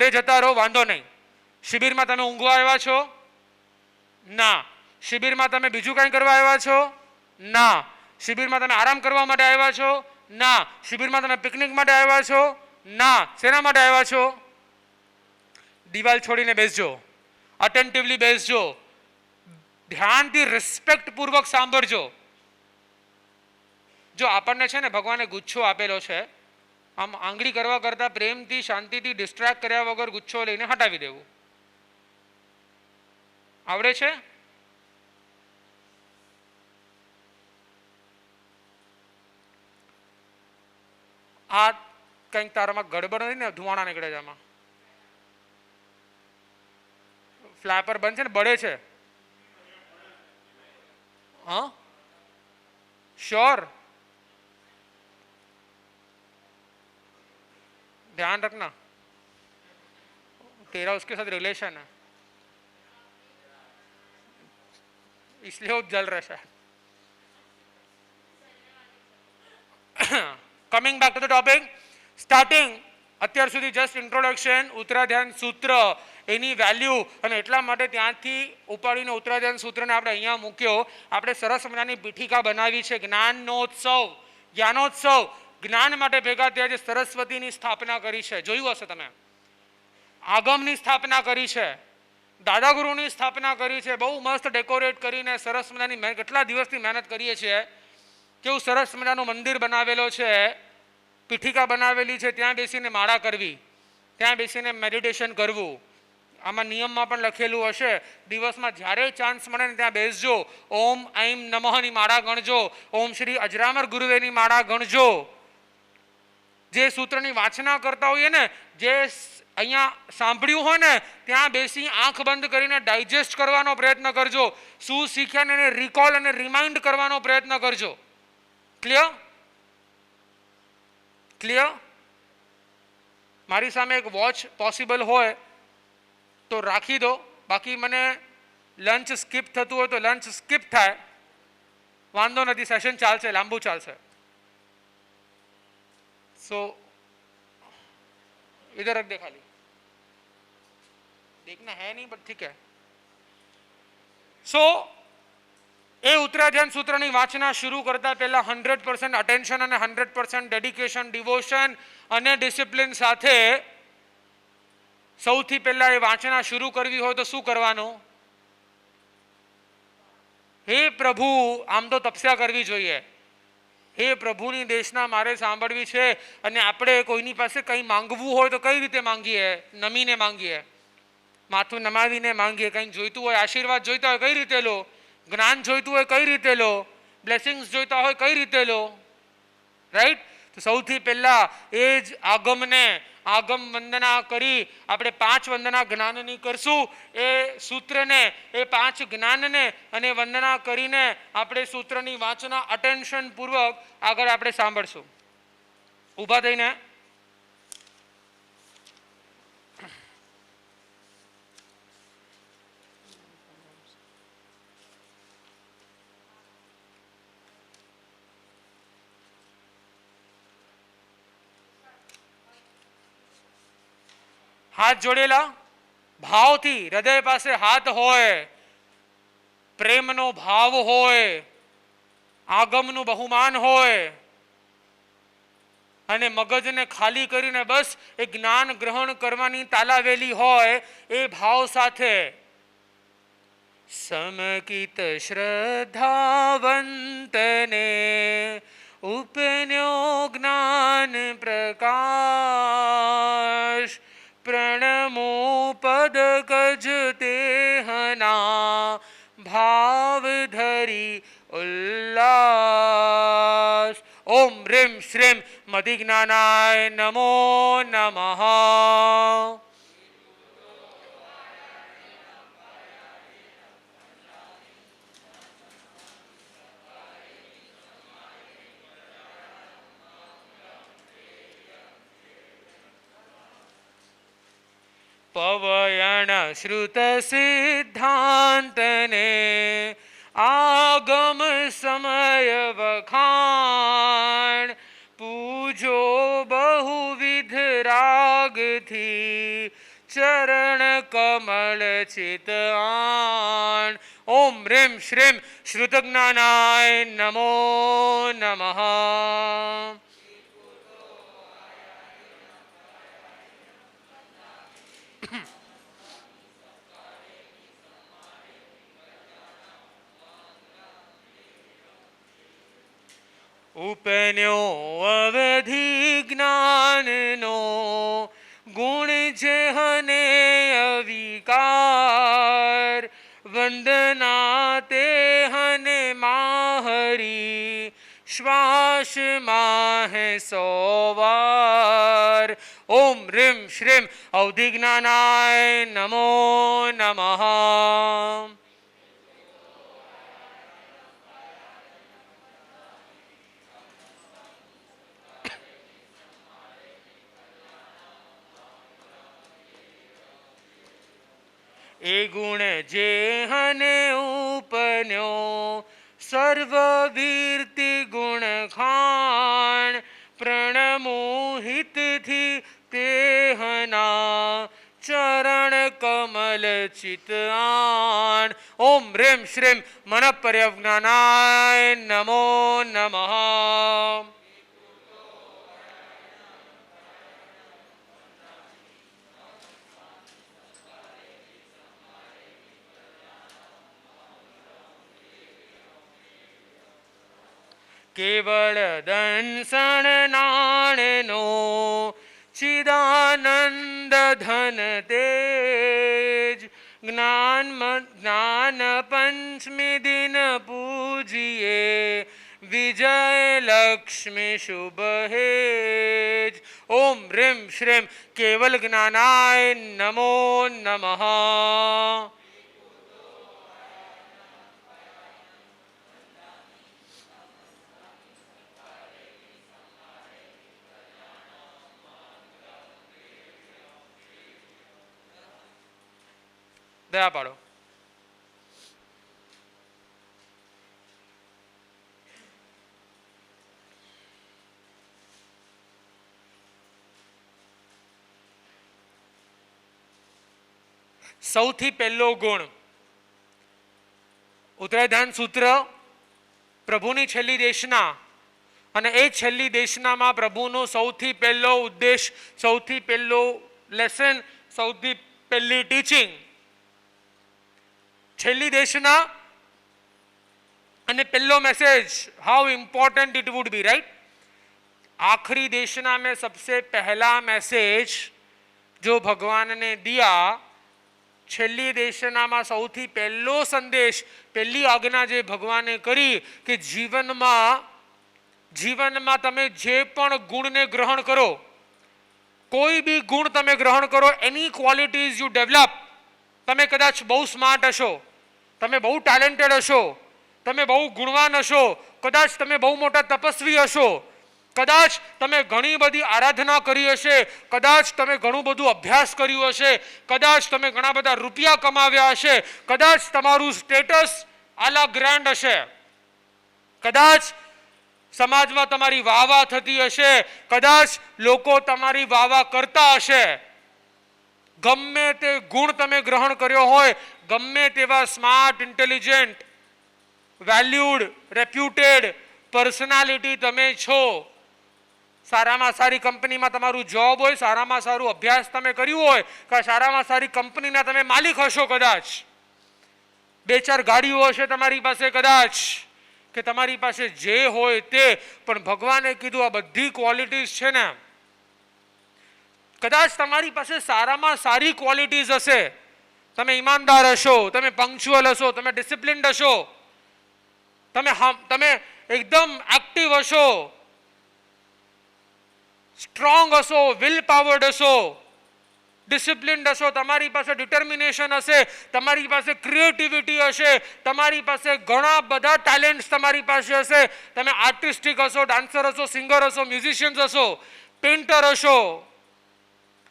ઘરે જતા રહો, વાંધો નહીં. શિબિરમાં તમે ઊંઘવા આવ્યા છો? ના. શિબિરમાં તમે બીજું કંઈ કરવા આવ્યા છો? ના. શિબિરમાં તમે આરામ કરવા માટે આવ્યા છો? ના. શિબિરમાં તમે પિકનિક માટે આવ્યા છો? ના. શેના માટે આવ્યા છો? દિવાલ છોડીને બેસજો, અટેન્ટિવલી બેસજો, ધ્યાનથી રિસ્પેક્ટપૂર્વક સાંભળજો. જો આપણને છે ને ભગવાને ગુચ્છો આપેલો છે, આમ આંગળી કરવા કરતાં પ્રેમથી શાંતિથી ડિસ્ટ્રેક્ટ કર્યા વગર ગુચ્છો લઈને હટાવી દેવું. આવડે છે? આ કંઈક તારામાં ગડબડ નથી ને? ધુવાણા નીકળે છે આમાં. ફ્લાપર બંધ છે ને? બળે છે? हाँ श्योर? ध्यान रखना, तेरा उसके साथ रिलेशन है, इसलिए वो जल रहा है. Coming back to the topic, starting અત્યાર સુધી જસ્ટ ઇન્ટ્રોડક્શન, ઉત્તરાધ્યાન સૂત્ર, એની વેલ્યુ, અને એટલા માટે ત્યાંથી ઉપાડીને ઉત્તરાધ્યાન સૂત્રને આપણે અહીંયા મૂક્યો. આપણે સરસ મજાની પીઠિકા બનાવી છે, જ્ઞાનોત્સવ, જ્ઞાનોત્સવ, જ્ઞાન માટે ભેગા થયા છે. સરસ્વતીની સ્થાપના કરી છે, જોયું હશે તમે. આગમની સ્થાપના કરી છે, દાદાગુરુની સ્થાપના કરી છે, બહુ મસ્ત ડેકોરેટ કરીને સરસ મજાની કેટલા દિવસથી મહેનત કરીએ છીએ. કેવું સરસ મજાનું મંદિર બનાવેલો છે, પીઠિકા બનાવેલી છે, ત્યાં બેસીને માળા કરવી, ત્યાં બેસીને મેડિટેશન કરવું. આમાં નિયમમાં પણ લખેલું હશે, દિવસમાં જ્યારે ચાન્સ મળે ને ત્યાં બેસજો, ઓમ ઐમ નમઃની માળા ગણજો, ઓમ શ્રી અજરામર ગુરુદેવની માળા ગણજો. જે સૂત્રની વાંચના કરતા હોઈએ ને, જે અહીંયા સાંભળ્યું હોય ને, ત્યાં બેસી આંખ બંધ કરીને ડાયજેસ્ટ કરવાનો પ્રયત્ન કરજો. શું શીખ્યા ને એને રિકોલ અને રિમાઇન્ડ કરવાનો પ્રયત્ન કરજો. ક્લિયર? ક્લિયર? મારી સામે એક વોચ પોસિબલ હોય તો રાખી દો, બાકી મને લંચ સ્કીપ થતું હોય તો લંચ સ્કીપ થાય, વાંધો નથી, સેશન ચાલશે, લાંબુ ચાલશે. सो इधर रख दे, खाली देखना है नहीं बट ठीक है. सो એ ઉત્તરાધ્યાન સૂત્રની વાંચના શરૂ કરતા પહેલા 100% અટેન્શન અને 100% ડેડિકેશન, ડિવોશન અને ડિસિપ્લિન સાથે સૌથી પહેલા એ વાંચના શરૂ કરવી હોય તો શું કરવાનું? હે પ્રભુ, આમ તો તપસ્યા કરવી જોઈએ. હે પ્રભુની દેશના મારે સાંભળવી છે, અને આપણે કોઈની પાસે કંઈ માંગવું હોય તો કઈ રીતે માંગીએ? નમીને માંગીએ, માથું નમાવીને માંગીએ. કંઈક જોઈતું હોય, આશીર્વાદ જોઈતા હોય કઈ રીતે લો? જ્ઞાન જોઈતું હોય કઈ રીતે લો? બ્લેસિંગ્સ જોઈતા હોય કઈ રીતે લો? રાઈટ? તો સૌથી પહેલા એ જ આગમને, આગમ વંદના કરી આપણે 5 વંદના જ્ઞાનની કરશું. એ સૂત્રને, એ 5 જ્ઞાનને અને વંદના કરીને આપણે સૂત્રની વાંચના અટેન્શન પૂર્વક આગળ આપણે સાંભળશું. ઊભા થઈને હાથ જોડેલા, ભાવથી, હૃદય પાસે હાથ હોય, પ્રેમનો ભાવ હોય, આગમનું બહુમાન હોય, અને મગજને ખાલી કરીને બસ એ જ્ઞાન ગ્રહણ કરવાની તાલાવેલી હોય, એ ભાવ સાથે સમકિત શ્રદ્ધાવંતને ઉપન્યો જ્ઞાન પ્રકાશ, પ્રણમો પદ કજ તેહના ભાવ ધરી ઉલ્લાસ. ઓમ રીમ શ્રીમ મધિજ્ઞાનાય નમો નમઃ. પવયણ શ્રુત સિદ્ધાંતને આગમ સમય વખાણ, પૂજો બહુવિધ રાગથી ચરણ કમળ ચિત આણ. ઓમ રીમ શ્રીમ શ્રુતજ્ઞાનાય નમો નમઃ. ઉપન્યો અવધિ જ્ઞાનનો ગુણ જેહને અવિકાર. વંદના તે હને માહરી શ્વાસ માહે સોવાર. ઓમ રીમ શ્રીમ અવધિ જ્ઞાનાય નમો નમઃ. એ ગુણ જે હને ઉપન્યો સર્વવીર્તિ ગુણ ખાણ. પ્રણમોહિતથી તે હના ચરણ કમલ ચિત આણ. ઓમ રીમ શ્રીમ મન પર્યજ્ઞાનાય નમો નમઃ. કેવળ દંસણ નાણનો ચિદાનંદ ધન તેજ. જ્ઞાન પંચમી દિન પૂજીએ વિજય લક્ષ્મી શુભ હેજ. ઓમ રીમ શ્રીમ કેવલ જ્ઞાનાય નમો નમઃ. દયા પાડો. સૌથી પહેલો ગુણ ઉત્તરાધાન સૂત્ર, પ્રભુની છેલ્લી દેશના, અને એ છેલ્લી દેશનામાં પ્રભુનો સૌથી પહેલો ઉદ્દેશ, સૌથી પહેલો લેસન, સૌથી પહેલી ટીચિંગ છેલ્લી દેશના અને પહેલો message how important it would be, right. आखिरी देशना में सबसे पहला मैसेज जो भगवान ने दिया, છેલ્લી દેશનામાં સૌથી પહેલો સંદેશ, પહેલી આજ્ઞા જે ભગવાને કરી કે જીવનમાં તમે જે પણ ગુણને ગ્રહણ કરો, કોઈ બી ગુણ તમે ગ્રહણ કરો, એની ક્વોલિટીઝ યુ ડેવલપ. તમે કદાચ બહુ સ્માર્ટ હશો, તમે બહુ ટેલેન્ટેડ હશો, તમે બહુ ગુણવાન હશો, કદાચ તમે બહુ મોટા તપસ્વી હશો, કદાચ તમે ઘણી બધી આરાધના કરી હશે, કદાચ તમે ઘણું બધું અભ્યાસ કર્યું હશે, કદાચ તમે ઘણા બધા રૂપિયા કમાવ્યા હશે, કદાચ તમારું સ્ટેટસ આલા ગ્રાન્ડ હશે, કદાચ સમાજમાં તમારી વાહવા થતી હશે, કદાચ લોકો તમારી વાહવા કરતા હશે. ગમે તે ગુણ તમે ગ્રહણ કર્યો હોય, ગમે તેવા smart, intelligent, valued, reputed personality તમે છો, સારામાં સારી કંપનીમાં તમારું જોબ હોય, સારામાં સારું અભ્યાસ તમે કર્યું હોય, કે સારામાં સારી કંપનીના તમે માલિક હશો, કદાચ 2-4 ગાડીઓ હશે તમારી પાસે, કદાચ કે તમારી પાસે જે હોય તે, પણ ભગવાને કીધું આ બધી ક્વોલિટીઝ છે ને, કદાચ તમારી પાસે સારામાં સારી ક્વોલિટીઝ હશે, તમે ઈમાનદાર હશો, તમે પંક્ચ્યુઅલ હશો, તમે ડિસિપ્લિન્ડ હશો, તમે એકદમ એક્ટિવ હશો, સ્ટ્રોંગ હશો, વિલ પાવર્ડ હશો, ડિસિપ્લિન્ડ હશો, તમારી પાસે ડિટર્મિનેશન હશે, તમારી પાસે ક્રિએટિવિટી હશે, તમારી પાસે ઘણા બધા ટેલેન્ટ્સ તમારી પાસે હશે, તમે આર્ટિસ્ટિક હશો, ડાન્સર હશો, સિંગર હશો, મ્યુઝિશિયન્સ હશો, પેઇન્ટર હશો,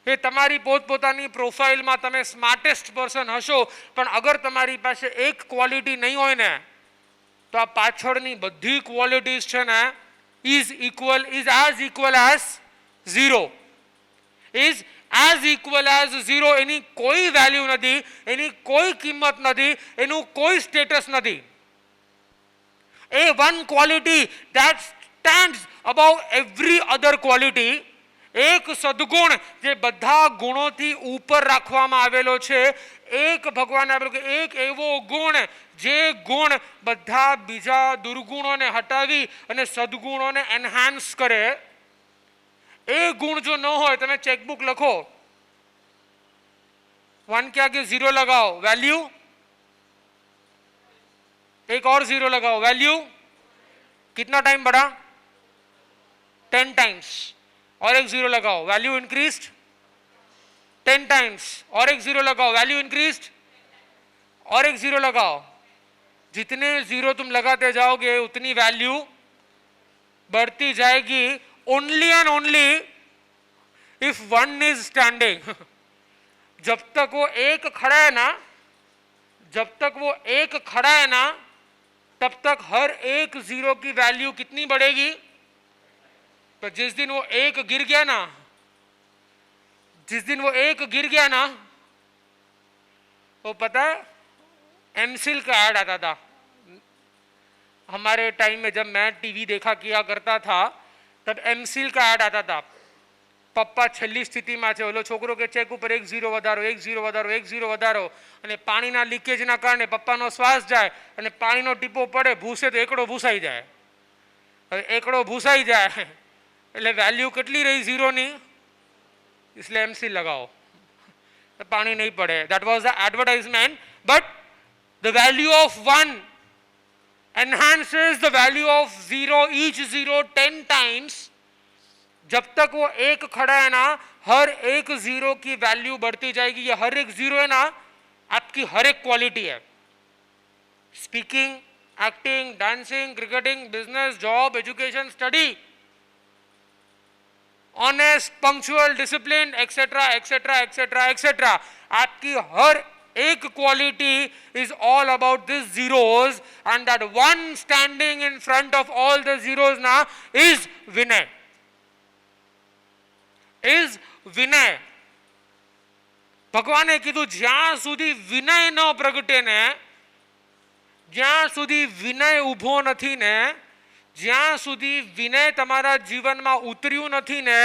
એ તમારી પોતપોતાની પ્રોફાઇલમાં તમે સ્માર્ટેસ્ટ પર્સન હશો, પણ અગર તમારી પાસે એક ક્વોલિટી નહીં હોય ને, તો આ પાછળની બધી ક્વોલિટીઝ છે ને is as equal as 0, is as equal as 0, એની કોઈ વેલ્યુ નથી, એની કોઈ કિંમત નથી, એનું કોઈ સ્ટેટસ નથી. એ one quality that stands above every other quality, એક સદગુણ જે બધા ગુણોથી ઉપર રાખવામાં આવેલો છે, એક ભગવાને આપેલો કે એક એવો ગુણ જે ગુણ બધા બીજા દુર્ગુણોને હટાવી અને સદગુણોને એન્હાન્સ કરે. એ ગુણ જો ન હોય, તમે ચેકબુક લખો, 1 के आगे 0 लगाओ, वैल्यू, एक और 0 लगाओ, वैल्यू कितना टाइम बढ़ा? 10 टाइम्स. और एक 0 लगाओ, वैल्यू इंक्रीज्ड 10 टाइम्स. और एक 0 लगाओ, वैल्यू इंक्रीज्ड. और एक 0 लगाओ. जितने 0 तुम लगाते जाओगे उतनी वैल्यू बढ़ती जाएगी. Only and only if one is standing. जब तक वो एक खड़ा है ना, जब तक वो एक खड़ा है ना, तब तक हर एक 0 की वैल्यू कितनी बढ़ेगी? तो जिस दिन वो एक गिर गया ना, जिस दिन वो एक गिर गया ना, वो पता है एमसिल का ऐड आता था हमारे टाइम में. जब मैं टीवी देखा किया करता था तब एमसिल का ऐड आता था. પપ્પા છેલ્લી સ્થિતિમાં છે, ઓલો છોકરો કે ચેક ઉપર 1 0 વધારો, 1 0 વધારો, 1 0 વધારો, અને પાણીના લીકેજના કારણે પપ્પાનો શ્વાસ જાય અને પાણીનો ટીપો પડે, ભૂસે તો એકડો ભૂસાઈ જાય. હવે એકડો ભૂસાઈ જાય એટલે વેલ્યુ કેટલી રહી 0ની? એટલે એમસી લગાવો, પાણી નહીં પડે. That was the advertisement. But the value of 1 enhances the value of 0, each 0 10 times. जब तक वो एक खड़ा है ना, हर एक 0 की वैल्यू बढ़ती जाएगी. ये हर एक 0 है ना, आपकी हर एक क्वालिटी है. Speaking, acting, dancing, cricketing, business, job, education, study, honest, punctual, discipline, etcetera etcetera etcetera etcetera. आपकी हर एक quality is all about these zeros, and that one standing in front of all the zeros now is Vinay. Is Vinay. ભગવાને કીધું જ્યાં સુધી વિનય ન પ્રગટે ને, જ્યાં સુધી વિનય ઊભો નથી ને, જ્યાં સુધી વિનય તમારા જીવનમાં ઉતર્યું નથી ને,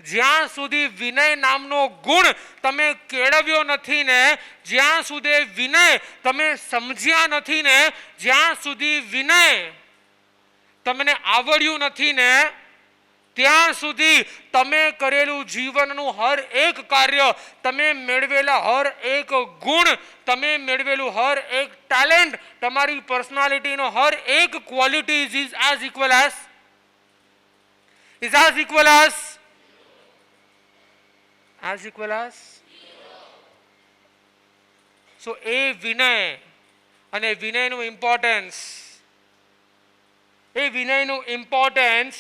જ્યાં સુધી વિનય નામનો ગુણ તમે કેળવ્યો નથી ને, જ્યાં સુધી વિનય તમે સમજ્યા નથી ને, જ્યાં સુધી વિનય તમને આવડ્યું નથી ને, ત્યાં સુધી તમે કરેલું જીવનનું હર એક કાર્ય, તમે મેળવેલા હર એક ગુણ, તમે મેળવેલું હર એક ટેલેન્ટ, તમારી પર્સનાલિટીનો હર એક quality is as equal as so એ વિનય અને વિનયનું ઇમ્પોર્ટન્સ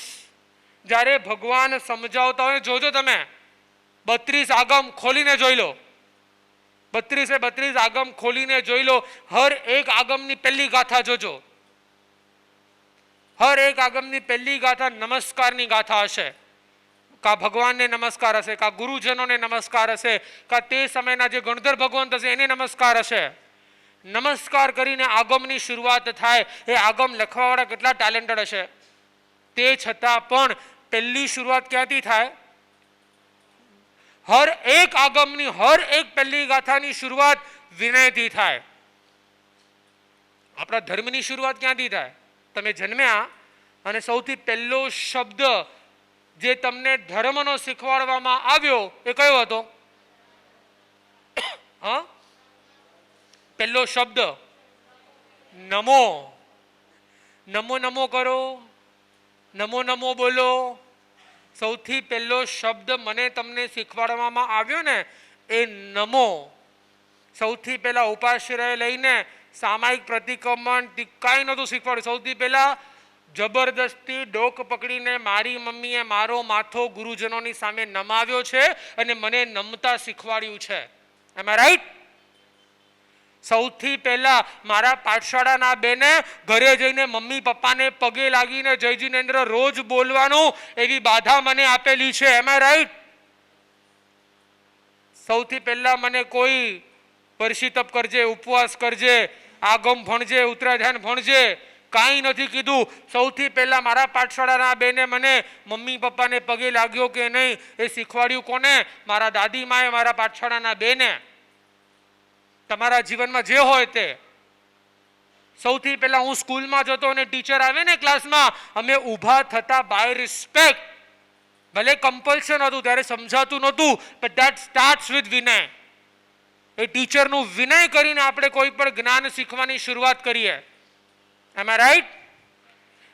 જ્યારે ભગવાન સમજાવતા હોય, જોજો તમે 32 આગમ ખોલીને જોઈ લો, 32 આગમ ખોલીને જોઈ લો. હર એક આગમની પહેલી ગાથા જોજો. હર એક આગમની પહેલી ગાથા નમસ્કારની ગાથા હશે. કા ભગવાનને નમસ્કાર હશે, કા ગુરુજનોને નમસ્કાર હશે, કા તે સમયના જે ગણધર ભગવંત હશે એને નમસ્કાર હશે. નમસ્કાર કરીને આગમની શરૂઆત થાય. એ આગમ લખવાવાળા કેટલા ટેલેન્ટેડ હશે, તે છતાં પણ પહેલી શરૂઆત ક્યાંથી થાય? હર એક આગમની હર એક પહેલી ગાથાની શરૂઆત વિનયથી થાય. આપણા ધર્મની શરૂઆત ક્યાંથી થાય? તમે જન્મ્યા અને સૌથી પહેલો શબ્દ જે તમને ધર્મનો શીખવાડવામાં આવ્યો એ કયો હતો? હા, પહેલો શબ્દ નમો. નમો નમો કરો, નમો નમો બોલો. સૌથી પહેલો શબ્દ મને તમને શીખવાડવામાં આવ્યો ને એ નમો. સૌથી પહેલા ઉપાશ્રય લઈને સામાયિક પ્રતિક્રમણ કાંઈ નહોતું શીખવાડ્યું. સૌથી પહેલા જબરદસ્તી ડોક પકડીને મારી મમ્મીએ મારો માથો ગુરુજનોની સામે નમાવ્યો છે અને મને નમતા શીખવાડ્યું છે. એમ રાઈટ? સૌથી પહેલા મારા પાઠશાળાના બેને ઘરે જઈને મમ્મી પપ્પાને પગે લાગીને જય જીનેન્દ્ર રોજ બોલવાનું એવી બાધા મને આપેલી છે. એમ રાઈટ? સૌથી પહેલા મને કોઈ વર્ષી તપ કરજે, ઉપવાસ કરજે, આગમ ભણજે, ઉત્તરાધ્યાન ભણજે, કાંઈ નથી કીધું. સૌથી પહેલા મારા પાઠશાળાના બેને મને મમ્મી પપ્પાને પગે લાગ્યો કે નહીં એ શીખવાડ્યું કોને? મારા દાદી માએ, મારા પાઠશાળાના બેને. તમારા જીવનમાં જે હોય તે. સૌથી પહેલા હું સ્કૂલમાં જતો અને ટીચર આવે ને ક્લાસમાં, અમે ઊભા થતા બાય રિસ્પેક્ટ. ભલે કમ્પલ્શન હતું ત્યારે સમજાતું નહોતું, બટ ધેટ સ્ટાર્ટ્સ વિથ વિનય. એ ટીચરનું વિનય કરીને આપણે કોઈ પણ જ્ઞાન શીખવાની શરૂઆત કરીએ. એમ આઈ રાઈટ?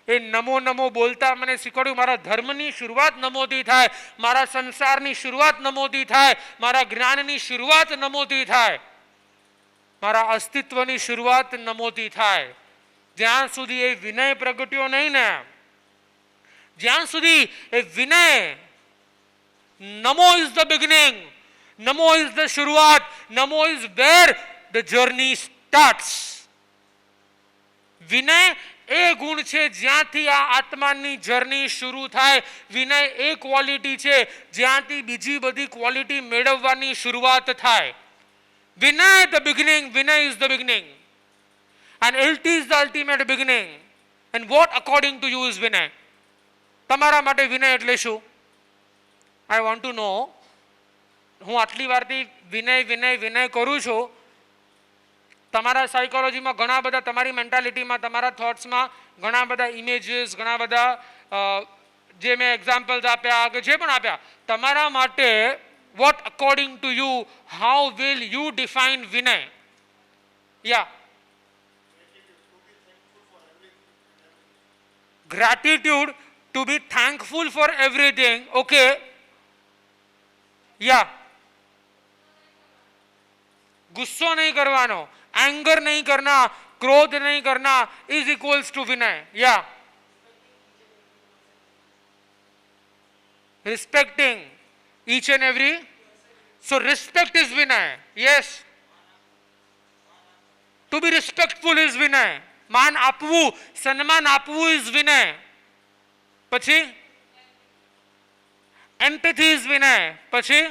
એ નમો નમો બોલતા મને શીખવાડ્યું મારા ધર્મની શરૂઆત નમોથી થાય, મારા સંસારની શરૂઆત નમોથી થાય, મારા જ્ઞાનની શરૂઆત નમોથી થાય, મારા અસ્તિત્વની શરૂઆત નમોથી થાય. જ્યાં સુધી એ વિનય પ્રગટ્યો નહીં ને, જ્યાં સુધી એ વિનય, નમો ઇઝ ધ બિગિનિંગ, નમો ઇઝ ધ શરૂઆત, નમો is where the journey starts. વિનય એ ગુણ છે જ્યાંથી આ આત્માની જર્ની શરૂ થાય. વિનય એ ક્વોલિટી છે જ્યાંથી બીજી બધી ક્વોલિટી મેળવવાની શરૂઆત થાય. Vinay the beginning, Vinay is the beginning. And it is the ultimate beginning. And what according to you is Vinay? તમારા માટે વિનય એટલે શું? I want to know. હું આટલી વારથી વિનય વિનય વિનય કરું છું. તમારા સાયકોલોજીમાં ઘણા બધા, તમારી મેન્ટાલિટીમાં, તમારા થોટ્સમાં ઘણા બધા ઇમેજીસ, ઘણા બધા જે મેં એક્ઝામ્પલ્સ આપ્યા કે જે પણ આપ્યા, તમારા માટે what according to you, how will you define Vinay? Yeah. Gratitude, to be thankful for everything. Okay. Yeah. गुस्सो नहीं करवानो, एंगर नहीं करना, क्रोध नहीं करना is equals to Vinay. Yeah. Respecting each and every. So respect is Vinay. Yes. To be respectful is Vinay. માન આપવું, સન્માન આપવું is વિનય. પછી એમ્પેથી is વિનય. પછી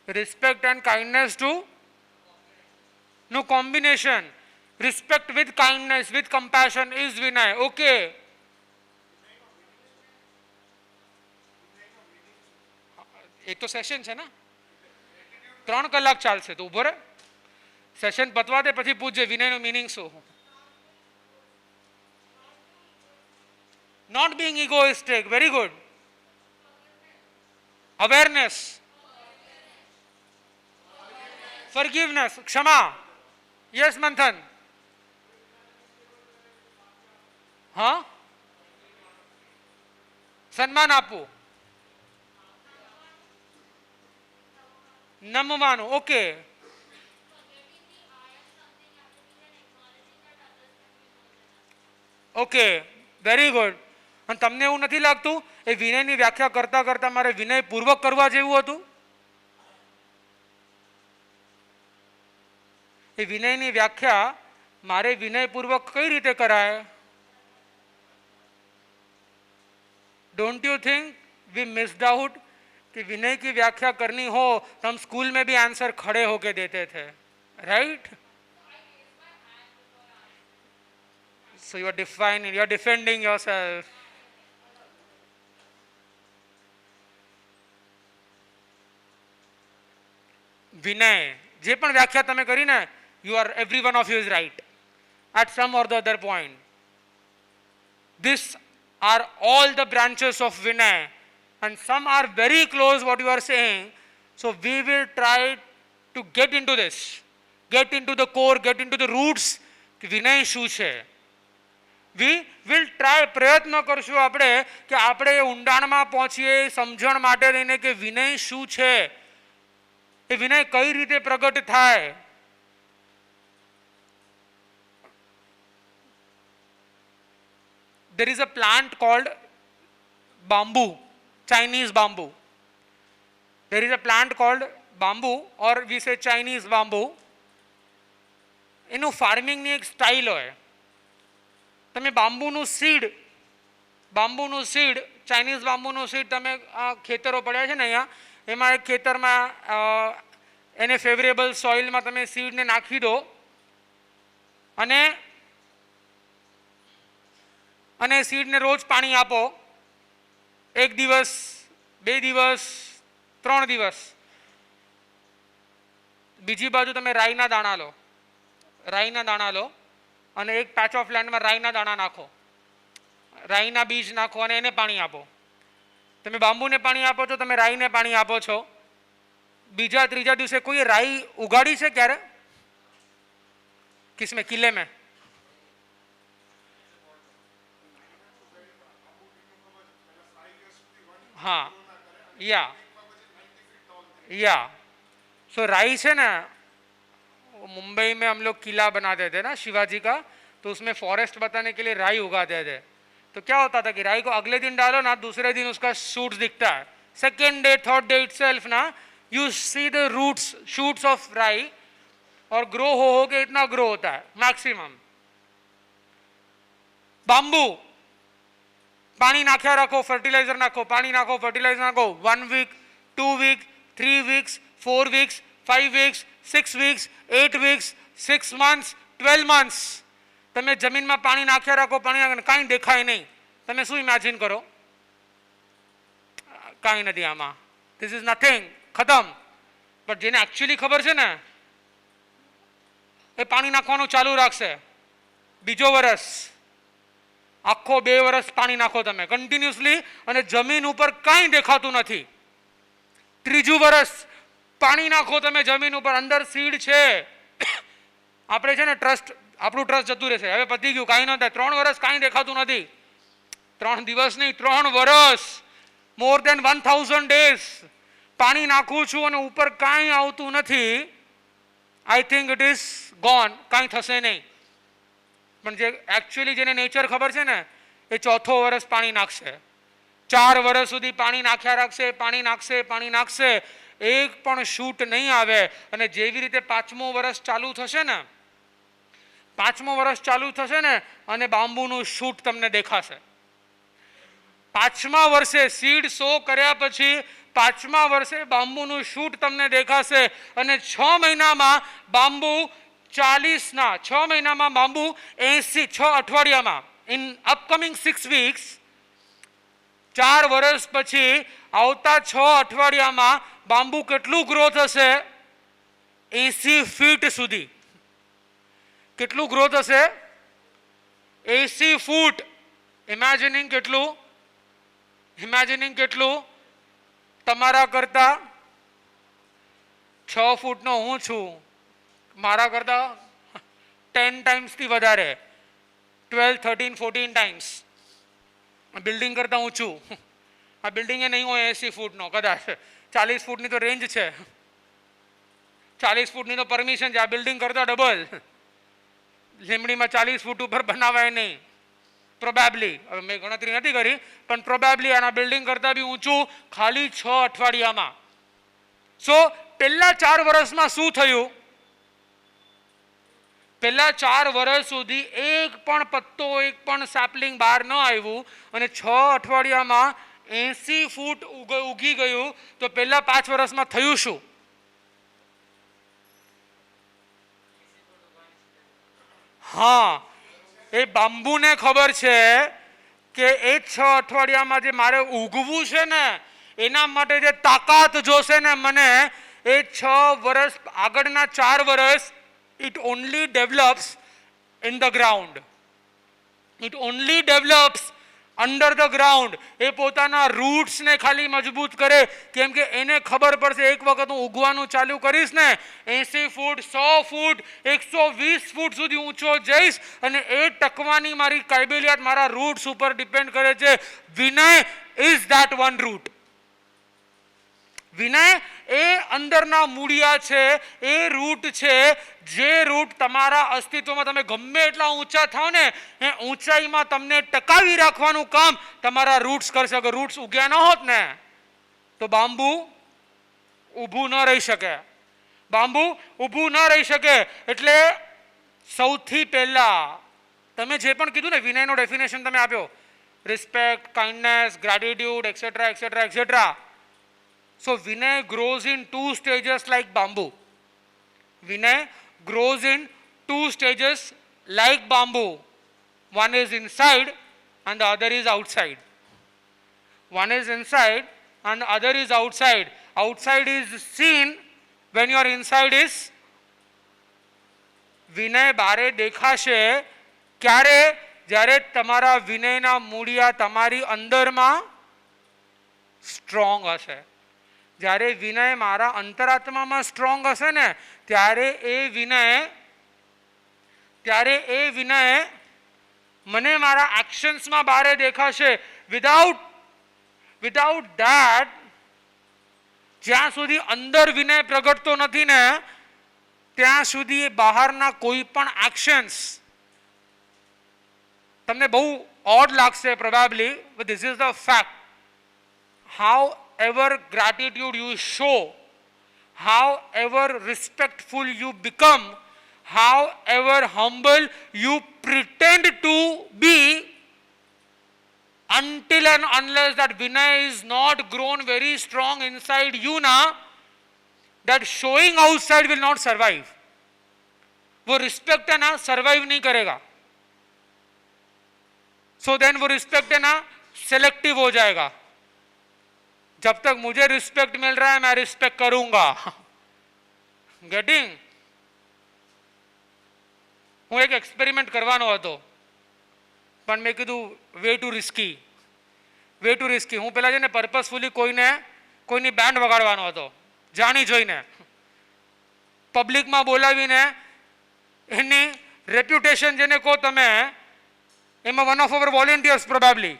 respect and kindness to no combination. Respect with kindness, with compassion is Vinay. Okay. એક તો session છે ને, 3 કલાક ચાલશે, તો ઉભો રહે. સેશન પતવા દે પછી પૂછજે વિનયનો મીનિંગ શું. Not being egoistic. Very good. Awareness. Forgiveness. ક્ષમા. Yes, Manthan. હા, સન્માન આપવું, નમવાનું. ઓકે. Okay, very good. અને તમને એવું નથી લાગતું એ વિનયની વ્યાખ્યા કરતા કરતા મારે વિનયપૂર્વક કરવા જેવું હતું? એ વિનયની વ્યાખ્યા મારે વિનયપૂર્વક કઈ રીતે કરાય? Don't you think we missed out कि विनय की व्याख्या करनी हो तो हम स्कूल में भी आंसर खड़े होके देते थे, right? So you are defending yourself. विनय जे पण व्याख्या तमे करी ने, you are, every one of you is right at some or the other point. This are all the branches of Vinay, and some are very close what you are saying. So we will try to get into this, get into the core, get into the roots. વિનય શું છે? We will try, પ્રયત્ન કરશું આપણે કે આપણે ઊંડાણમાં પહોંચીએ સમજણ માટે લઈને કે વિનય શું છે, એ વિનય કઈ રીતે પ્રગટ થાય. There is a plant called bamboo, Chinese bamboo. There is a plant called bamboo, or we say Chinese bamboo. એનું ફાર્મિંગની એક સ્ટાઇલ હોય. તમે બાંબુનું સીડ બાંબુનું સીડ, ચાઇનીઝ બાંબુનું સીડ તમે ખેતરો પડ્યા છે ને અહીંયા, એમાં એક ખેતરમાં એને ફેવરેબલ સોઇલમાં તમે સીડને નાખી દો અને સીડને રોજ પાણી આપો, 1 દિવસ 2 દિવસ 3 દિવસ. બીજી બાજુ તમે રાઈના દાણા લો અને એક પેચ ઓફ લેન્ડમાં રાઈના દાણા નાખો, રાઈના બીજ નાખો અને એને પાણી આપો. તમે બાંબુને પાણી આપો છો, તમે રાઈને પાણી આપો છો. બીજા ત્રીજા દિવસે કોઈ રાઈ ઉગાડી છે ક્યારે? કિસમે? કિલ્લે में? हाँ, या सो राई से ना, मुंबई में हम लोग किला बनाते थे ना शिवाजी का, तो उसमें फॉरेस्ट बताने के लिए राई उगाते थे. तो क्या होता था कि राई को अगले दिन डालो ना, दूसरे दिन उसका शूट्स दिखता है. Second day third day itself ना you see the roots shoots of राई, और ग्रो हो के इतना ग्रो होता है मैक्सिमम. बांबू पानी नाख्या रखो, फर्टिलाइजर नाखो, पानी नाखो, फर्टिलाइजर नाखो, 1 week 2 week 3 weeks 4 weeks 5 weeks 6 weeks 8 weeks 6 months 12 months તમે જમીનમાં પાણી નાખ્યા રાખો, પાણી કાંઈ દેખાય નહીં. તમે શું ઇમેજિન કરો? કાંઈ નથી આમાં, ધીસ ઇઝ નથિંગ, ખતમ. પણ જેને એકચ્યુઅલી ખબર છે ને એ પાણી નાખવાનું ચાલુ રાખશે. બીજો વર્ષ, આખો 2 વર્ષ પાણી નાખો તમે કન્ટિન્યુઅસલી અને જમીન ઉપર કાંઈ દેખાતું નથી. ત્રીજું વર્ષ પાણી નાખો તમે જમીન ઉપર, અંદર સીડ છે. આપણે છે ને ટ્રસ્ટ, આપણું ટ્રસ્ટ જતું રહેશે, હવે પતી ગયું, કાંઈ ન થાય. 3 વર્ષ કાંઈ દેખાતું નથી. 3 દિવસ નહીં, 3 વર્ષ, મોર દેન 1000 days પાણી નાખું છું અને ઉપર કાંઈ આવતું નથી. I think it is gone, કાંઈ થશે નહીં. પણ જે એકચ્યુઅલી જેને નેચર ખબર છે ને એ 4થો વર્ષ પાણી નાખશે. 4 વર્ષ સુધી પાણી નાખ્યા રાખશે, પાણી નાખશે, એક પણ શૂટ નહીં આવે. અને જેવી રીતે 5મું વર્ષ ચાલુ થશે ને, 5મું વર્ષ ચાલુ થશે ને અને બાંબુનું શૂટ તમને દેખાશે. 5મા વર્ષે સીડ સો કર્યા પછી 5મા વર્ષે બાંબુનું શૂટ તમને દેખાશે. અને 6 મહિનામાં બાંબુ 6 મહિનામાં બાંબુ 6 અઠવાડિયામાં, ઇન અપકમિંગ 6 વીક્સ, 4 વર્ષ પછી આવતા 6 અઠવાડિયામાં બાંબુ કેટલું ગ્રો થશે? 80 ફીટ સુધી. કેટલું ગ્રો થશે? 80 ફૂટ. ઇમેજિનિંગ કેટલું? તમારા કરતા 6 ફૂટનો હું છું, મારા કરતા 10 ટાઈમ્સથી વધારે, 12 13 14 ટાઈમ્સ બિલ્ડિંગ કરતા ઊંચું. આ બિલ્ડિંગ એ નહીં હોય 80 ફૂટનો, કદાચ 40 ફૂટની તો રેન્જ છે, 40 ફૂટની તો પરમિશન છે. આ બિલ્ડિંગ કરતા ડબલ. લીમડીમાં 40 ફૂટ ઉપર બનાવાય નહીં, પ્રોબેબલી, હવે મેં ગણતરી નથી કરી, પણ પ્રોબેબલી આના બિલ્ડિંગ કરતા બી ઊંચું, ખાલી 6 અઠવાડિયામાં. સો પહેલા 4 વર્ષમાં શું થયું? પહેલા 4 વર્ષ સુધી એક પણ પત્તો, એક પણ સેપલિંગ બહાર ન આવ્યું અને 6 અઠવાડિયામાં 80 ફૂટ ઉગી ગયું. તો પહેલા 5 વર્ષમાં થયું શું? હા, એ બાંબુને ખબર છે કે એ 6 અઠવાડિયામાં જે મારે ઉગવું છે ને એના માટે જે તાકાત જોશે ને મને, એ 6 વર્ષ, આગળના 4 વર્ષ it only develops in the ground. It only develops under the ground. એ પોતાના રૂટ્સને ખાલી મજબૂત કરે, કેમ કે એને ખબર પડશે એક વખત હું ઉગવાનું ચાલુ કરીશ ને 80 ફૂટ 100 ફૂટ 120 ફૂટ સુધી ઊંચો જઈશ અને એ ટકવાની મારી કાબેલિયત મારા રૂટ્સ ઉપર ડિપેન્ડ કરે છે. વિનય ઇઝ ધેટ વન રૂટ. વિનય એ અંદરના મૂળિયા છે, એ રૂટ છે, જે રૂટ તમારા અસ્તિત્વમાં તમે ગમે એટલા ઊંચા થાવ ને એ ઊંચાઈમાં તમને ટકાવી રાખવાનું કામ તમારા રૂટ્સ કરશે. અગર રૂટ્સ ઉગ્યા ન હોત ને તો બાંબુ ઊભું ન રહી શકે, બાંબુ ઊભું ન રહી શકે. એટલે સૌથી પહેલા તમે જે પણ કીધું ને વિનયનો ડેફિનેશન તમે આપ્યો, respect, kindness, gratitude, etc., etc., etc. So Vinay grows in two stages like bamboo. Vinay grows in two stages like bamboo. One is inside and the other is outside. One is inside and the other is outside. Outside is seen when your inside is વિનય બારે દેખાશે ક્યારે જ્યારે તમારા વિનયના મૂળિયા તમારી અંદરમાં strong હશે જ્યારે વિનય મારા અંતરાત્મામાં સ્ટ્રોંગ હશે ને ત્યારે એ વિનય મને મારા એક્શન્સમાં બારે દેખાશે વિધાઉટ ધેટ જ્યાં સુધી અંદર વિનય પ્રગટતો નથી ને ત્યાં સુધી બહારના કોઈ પણ એક્શન્સ તમને બહુ ઓડ લાગશે probably but this is the fact however gratitude you show however respectful you become however humble you pretend to be until and unless that Vinay is not grown very strong inside you now, that showing outside will not survive. वो respect है ना survive नहीं करेगा. So then वो respect है ना selective हो जाएगा. जब तक मुझे रिस्पेक्ट मिल रहा है मैं रिस्पेक्ट करूंगा. गेटिंग? હું એક એક્સપેરિમેન્ટ કરવાનો હતો પણ મેં કીધું વે ટુ રિસ્કી. હું પેલા છે ને પર્પસફુલી કોઈની બેન્ડ વગાડવાનો હતો જાણી જોઈને પબ્લિકમાં બોલાવીને એની રેપ્યુટેશન જેને કહો તમે એમાં one of our volunteers probably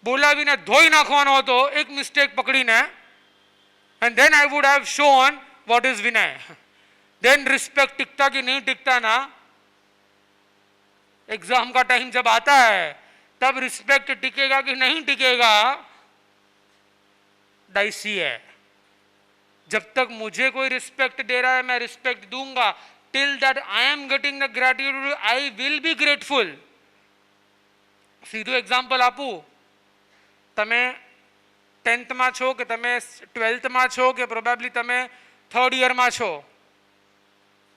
બોલાવીને ધોઈ નાખવાનો હતો એક મિસ્ટેક પકડીને and then I would have shown what is વિનય. देन रिस्पेक्ट टिकता कि नहीं टिकता ना एग्जाम का टाइम जब आता है तब रिस्पेक्ट टिकेगा कि नहीं टिकेगा डाइसी है. जब तक मुझे कोई रिस्पेक्ट दे रहा है मैं रिस्पेक्ट दूंगा. Till that I am getting the gratitude I will be grateful. सीधो एग्जाम्पल आपू तमे 10th में छो कि तमे 12th में छो कि प्रोबेबली तमे 3rd year में छो.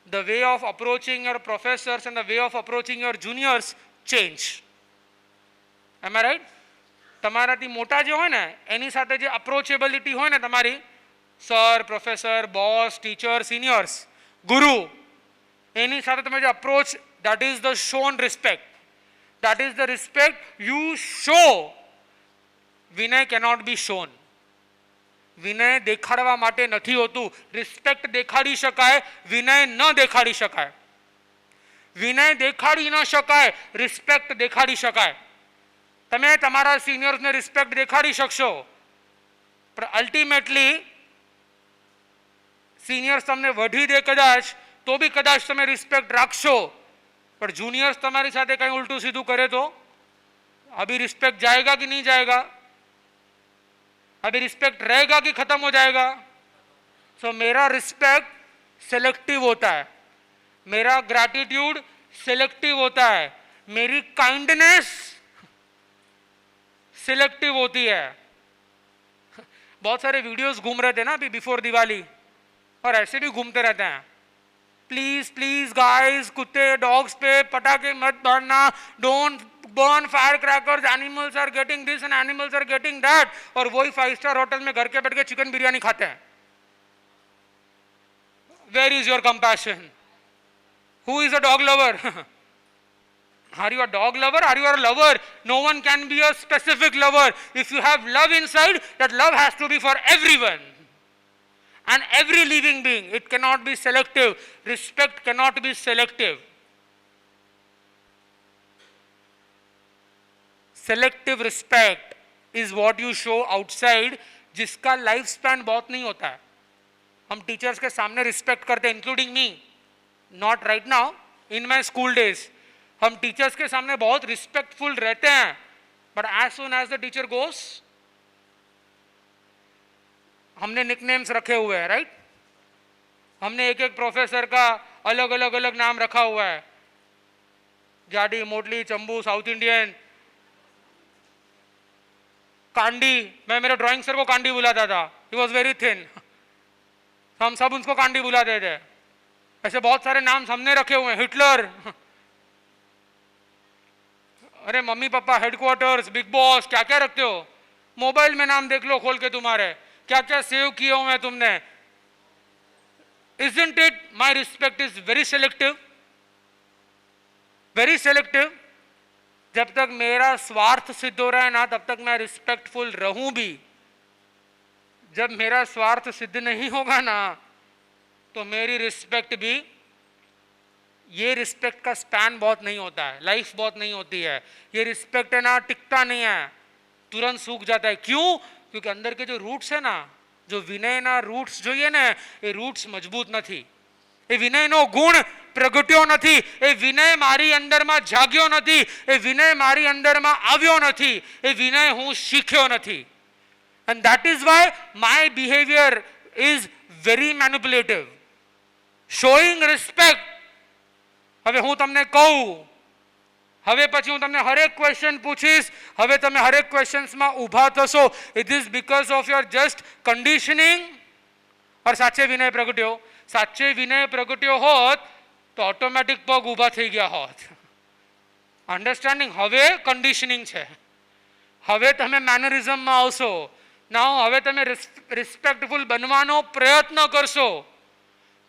The way of approaching your professors and the way of approaching your juniors change. Am I right? તમારાથી મોટા જે હોય ને એની સાથે જે અપ્રોચેબિલિટી હોય ને તમારી sir professor boss teacher seniors ગુરુ એની સાથે તમે જે approach that is the shown respect. That is the respect you show. Vinay cannot be shown. વિનય દેખાડવા માટે નથી હોતું. રિસ્પેક્ટ દેખાડી શકાય વિનય ન દેખાડી શકાય. વિનય દેખાડી ન શકાય રિસ્પેક્ટ દેખાડી શકાય. તમે તમારા સિનિયર્સને રિસ્પેક્ટ દેખાડી શકશો પણ અલ્ટિમેટલી સિનિયર્સ તમને વઢી દે કદાચ તો બી કદાચ તમે રિસ્પેક્ટ રાખશો પણ જુનિયર્સ તમારી સાથે કંઈ ઉલટું સીધું કરે તો અભી રિસ્પેક્ટ જાएगा कि नहीं जाएगा? अभी रिस्पेक्ट रहेगा कि खत्म हो जाएगा? सो मेरा रिस्पेक्ट सेलेक्टिव होता है. मेरा ग्रैटिट्यूड सेलेक्टिव होता है. मेरी काइंडनेस सेलेक्टिव होती है. बहुत सारे वीडियोस घूम रहे थे ना अभी बिफोर दिवाली और ऐसे भी घूमते रहते हैं. प्लीज प्लीज गाइस कुत्ते डॉग्स पे पटाखे मत मारना. Don't burn firecrackers. Animals are getting this and animals are getting that. और वही 5-star होटल में घर के बैठ के चिकन बिरयानी खाते हैं. Where is your compassion? Who is a dog lover? Are you a dog lover? Are you a lover? No one can be a specific lover. If you have love inside, that love has to be for everyone and every living being. It cannot be selective. Respect cannot be selective. Selective respect is what you show outside जिसका life span बहुत नहीं होता है. हम teachers के सामने respect करते हैं including me. Not right now in my school days हम टीचर्स के सामने बहुत रिस्पेक्टफुल रहते हैं but as soon as the teacher goes हमने निकनेम्स रखे हुए हैं. राइट हमने एक एक प्रोफेसर का अलग अलग अलग नाम रखा हुआ है. जाडी मोटली चंबू साउथ इंडियन कांडी, मैं मेरे ड्राइंग सर को कांडी बुलाता था, ही वॉज वेरी थिन, हम सब उसको कांडी बुलाते थे। ऐसे बहुत सारे नाम हमने रखे हुए हैं, हिटलर, अरे mummy papa, headquarters, big boss, क्या क्या रखते हो। मोबाइल में नाम देख लो खोल के तुम्हारे, क्या क्या सेव किए हुए हैं तुमने। Isn't it my respect is very selective, very selective। जब तक मेरा स्वार्थ सिद्ध हो रहा है ना तब तक मैं रिस्पेक्टफुल रहूं भी, जब मेरा स्वार्थ सिद्ध नहीं होगा ना तो मेरी रिस्पेक्ट भी, ये रिस्पेक्ट का स्पैन बहुत नहीं होता है, लाइफ बहुत नहीं होती है। ये रिस्पेक्ट है ना टिकता नहीं है, तुरंत सूख जाता है। क्यों? क्योंकि अंदर के जो रूट्स है ना, जो विनयना रूट्स જોઈએ ને એ રૂટ્સ મજબૂત નથી, એ વિનયનો ગુણ પ્રગટ્યો નથી, એ વિનય મારી અંદરમાં જાગ્યો નથી, એ વિનય મારી અંદરમાં આવ્યો નથી, એ વિનય હું શીખ્યો નથી। and that is why my behavior is very manipulative, showing respect। હવે હું તમને કહું, હવે પછી હું તમને હરેક ક્વેશ્ચન પૂછીશ, હવે તમે હરેક ક્વેશ્ચન્સમાં ઊભા થશો, it is because of your just conditioning. और સાચે વિનય પ્રગટ્યો, સાચે વિનય પ્રગટ્યો હોત તો ઓટોમેટિક પગ ઊભા થઈ ગયા હોત। અન્ડરસ્ટેન્ડિંગ? હવે કન્ડિશનિંગ છે, હવે તમે મેનરિઝમમાં આવશો ના, હવે તમે રિસ્પેક્ટફુલ બનવાનો પ્રયત્ન કરશો।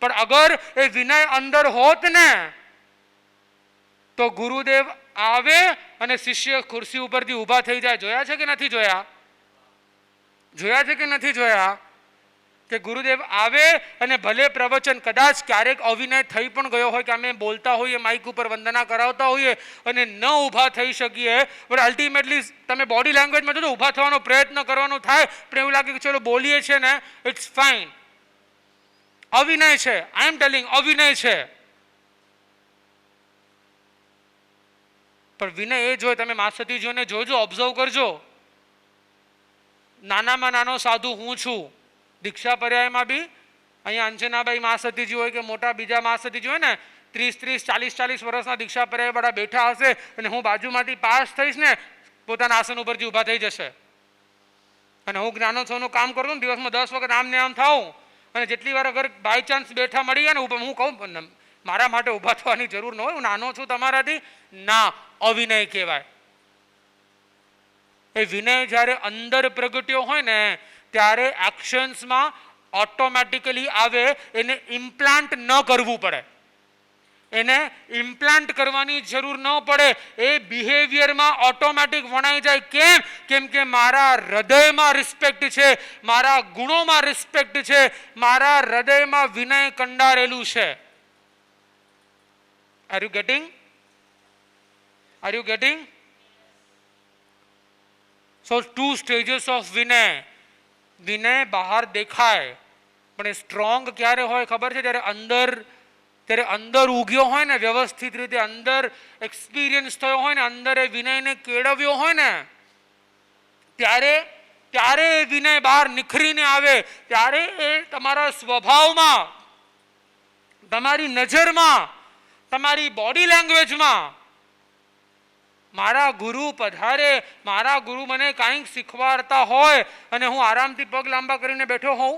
પણ અગર એ વિનય અંદર હોત ને તો ગુરુદેવ આવે અને શિષ્ય ખુરશી ઉપરથી ઊભા થઈ જાય। જોયા છે કે નથી જોયા? જોયા છે કે નથી જોયા? કે ગુરુદેવ આવે અને ભલે પ્રવચન કદાચ ક્યારેક અવિનય થઈ પણ ગયો હોય કે અમે બોલતા હોઈએ, માઇક ઉપર વંદના કરાવતા હોઈએ અને ન ઊભા થઈ શકીએ, પણ અલ્ટિમેટલી તમે બોડી લેંગ્વેજમાં જો ઊભા થવાનો પ્રયત્ન કરવાનો થાય પણ એવું લાગે કે ચલો બોલીએ છે ને, ઇટ્સ ફાઇન, અવિનય છે, આઈ એમ ટેલિંગ, અવિનય છે। પણ વિનય એ જોઈએ, તમે માસતીજીઓને જોજો, ઓબ્ઝર્વ કરજો। નાનામાં નાનો સાધુ હું છું, દીક્ષા પર્યાયમાં બી અહીંયા અંજનાબાઈ માસતીજી હોય કે મોટા બીજા માસતીજી હોય ને, 30-40 વર્ષના દીક્ષા પર્યાયવાળા બેઠા હશે અને હું બાજુમાંથી પાસ થઈશ ને પોતાના આસન ઉપરથી ઊભા થઈ જશે અને હું જ્ઞાનોત્સવનું કામ કરું ને દિવસમાં 10 વખત આમ ને આમ થાઉં અને જેટલી વાર અગર બાય ચાન્સ બેઠા મળી ગયા ને હું કહું મારા માટે ઊભા થવાની જરૂર ન હોય, હું નાનો છું તમારાથી, ના, અવિનય કહેવાય। એ વિનય જ્યારે અંદર પ્રગટ્યો હોય ને ત્યારે એક્શન્સમાં ઓટોમેટિકલી આવે, એને ઇમ્પ્લાન્ટ ન કરવું પડે, એને ઇમ્પ્લાન્ટ કરવાની જરૂર ન પડે, એ બિહેવિયરમાં ઓટોમેટિક વણાઈ જાય। કેમ? કેમ કે મારા હૃદયમાં રિસ્પેક્ટ છે, મારા ગુણોમાં રિસ્પેક્ટ છે, મારા હૃદયમાં વિનય કંડારેલું છે। Are you getting? Are you getting? So 2 stages of Vinay. Vinay બહાર દેખાય પણ એ સ્ટ્રોંગ ક્યારે હોય ખબર છે? ત્યારે અંદર ઉગ્યો હોય ને, વ્યવસ્થિત રીતે અંદર એક્સપિરિયન્સ થયો હોય ને, અંદર એ વિનયને કેળવ્યો હોય ને ત્યારે એ વિનય બહાર નિખરીને આવે, ત્યારે એ તમારા સ્વભાવમાં, તમારી નજરમાં, તમારી બોડી લેંગ્વેજમાં મારા ગુરુ પધારે, મારા ગુરુ મને કાંઈક શીખવાડતા હોય અને હું આરામથી પગ લાંબા કરીને બેઠો હોઉં,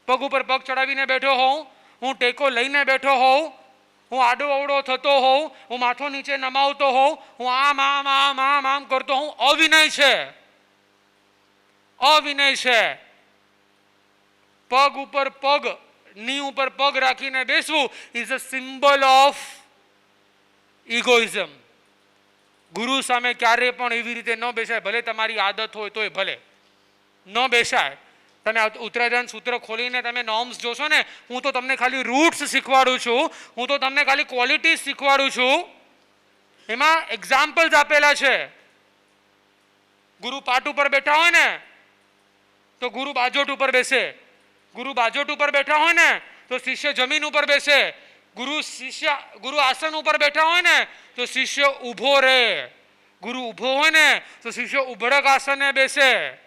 પગ ઉપર પગ ચડાવીને બેઠો હોઉં, હું ટેકો લઈને બેઠો હોઉં, હું આડો અવડો થતો હોઉં, હું માથો નીચે નમાવતો હોઉં, હું આમ આમ આમ આમ આમ કરતો હોઉં, અવિનય છે, અવિનય છે। પગ ઉપર પગ, ની ઉપર પગ રાખીને બેસવું is a symbol of egoism. ગુરુ સામે ક્યારે પણ એવી રીતે ન બેસાય, ભલે તમારી આદત હોય તોય ભલે ન બેસાય। તમે ઉત્તરાયણ સૂત્ર ખોલીને તમે નોર્મ્સ જોશો ને, હું તો તમને ખાલી રૂટ્સ શીખવાડું છું, હું તો તમને ખાલી ક્વોલિટીઝ શીખવાડું છું, એમાં એક્ઝામ્પલ્સ આપેલા છે। ગુરુ પાટ ઉપર બેઠા હોય ને તો ગુરુ બાજોટ ઉપર બેસે, ગુરુ બાજોટ ઉપર બેઠા હોય ને તો શિષ્ય જમીન ઉપર બેસે, ગુરુ આસન ઉપર બેઠા હોય ને તો શિષ્ય ઊભો રહે, ગુરુ ઊભો હોય ને તો શિષ્ય ઉભડક આસને બેસે,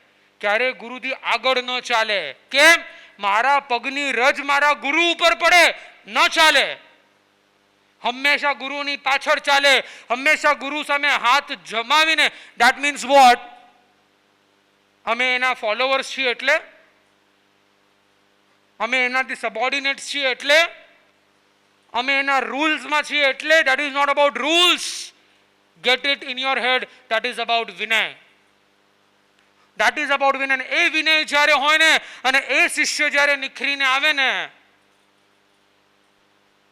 ક્યારે ગુરુથી આગળ ન ચાલે। કેમ? મારા પગની રજ મારા ગુરુ ઉપર પડે, ન ચાલે, હંમેશા ગુરુની પાછળ ચાલે, હંમેશા ગુરુ સામે હાથ જમાવીને। That means what? અમે એના ફોલોવર્સ છીએ એટલે, અમે એનાથી સબોર્ડિનેટ છીએ એટલે, અમે એના રૂલ્સમાં છીએ એટલે. That is not about rules. Get it in your head. That is about વિનય. ધેટ ઇઝ અબાઉટ વિનય. એ વિનય જ્યારે હોય ને અને એ શિષ્ય જ્યારે નિખરીને આવે ને,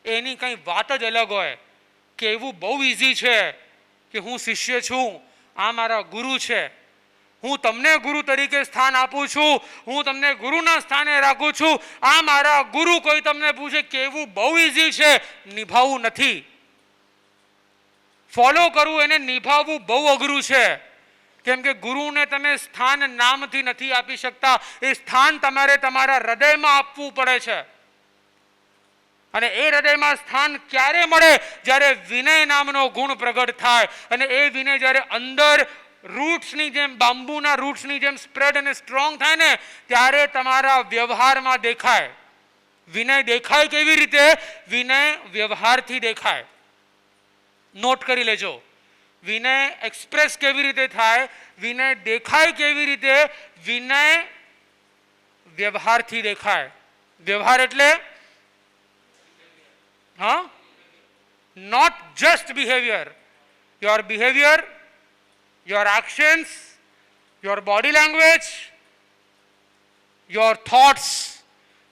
એની કંઈ વાત જ અલગ હોય. કે એવું બહુ ઇઝી છે કે હું શિષ્ય છું, આ મારા ગુરુ છે, હું તમને ગુરુ તરીકે સ્થાન આપું છું, હું તમને ગુરુના સ્થાને રાખું છું, આ મારા ગુરુ. કોઈ તમને પૂછે કેવું બહુ ઇઝી છે, નિભાવવું નથી. ફોલો કરવું એને નિભાવવું બહુ અઘરું છે. કેમ કે ગુરુને તમે સ્થાન નામથી નથી આપી શકતા. એ સ્થાન તમારે તમારા હૃદયમાં આપવું પડે છે. અને એ હૃદયમાં સ્થાન ક્યારે મળે? જ્યારે વિનય નામનો ગુણ પ્રગટ થાય. અને એ વિનય જ્યારે અંદર રૂટ્સની જેમ, બાંબુના રૂટ્સની જેમ સ્પ્રેડ અને સ્ટ્રોંગ થાય ને, ત્યારે તમારા વ્યવહારમાં દેખાય. વિનય દેખાય કેવી રીતે? વિનય વ્યવહારથી દેખાય. નોટ કરી લેજો. વિનય એક્સપ્રેસ કેવી રીતે થાય? વિનય દેખાય કેવી રીતે? વિનય વ્યવહારથી દેખાય. વ્યવહાર એટલે not just behavior. Your behavior, your actions, your body language, your thoughts,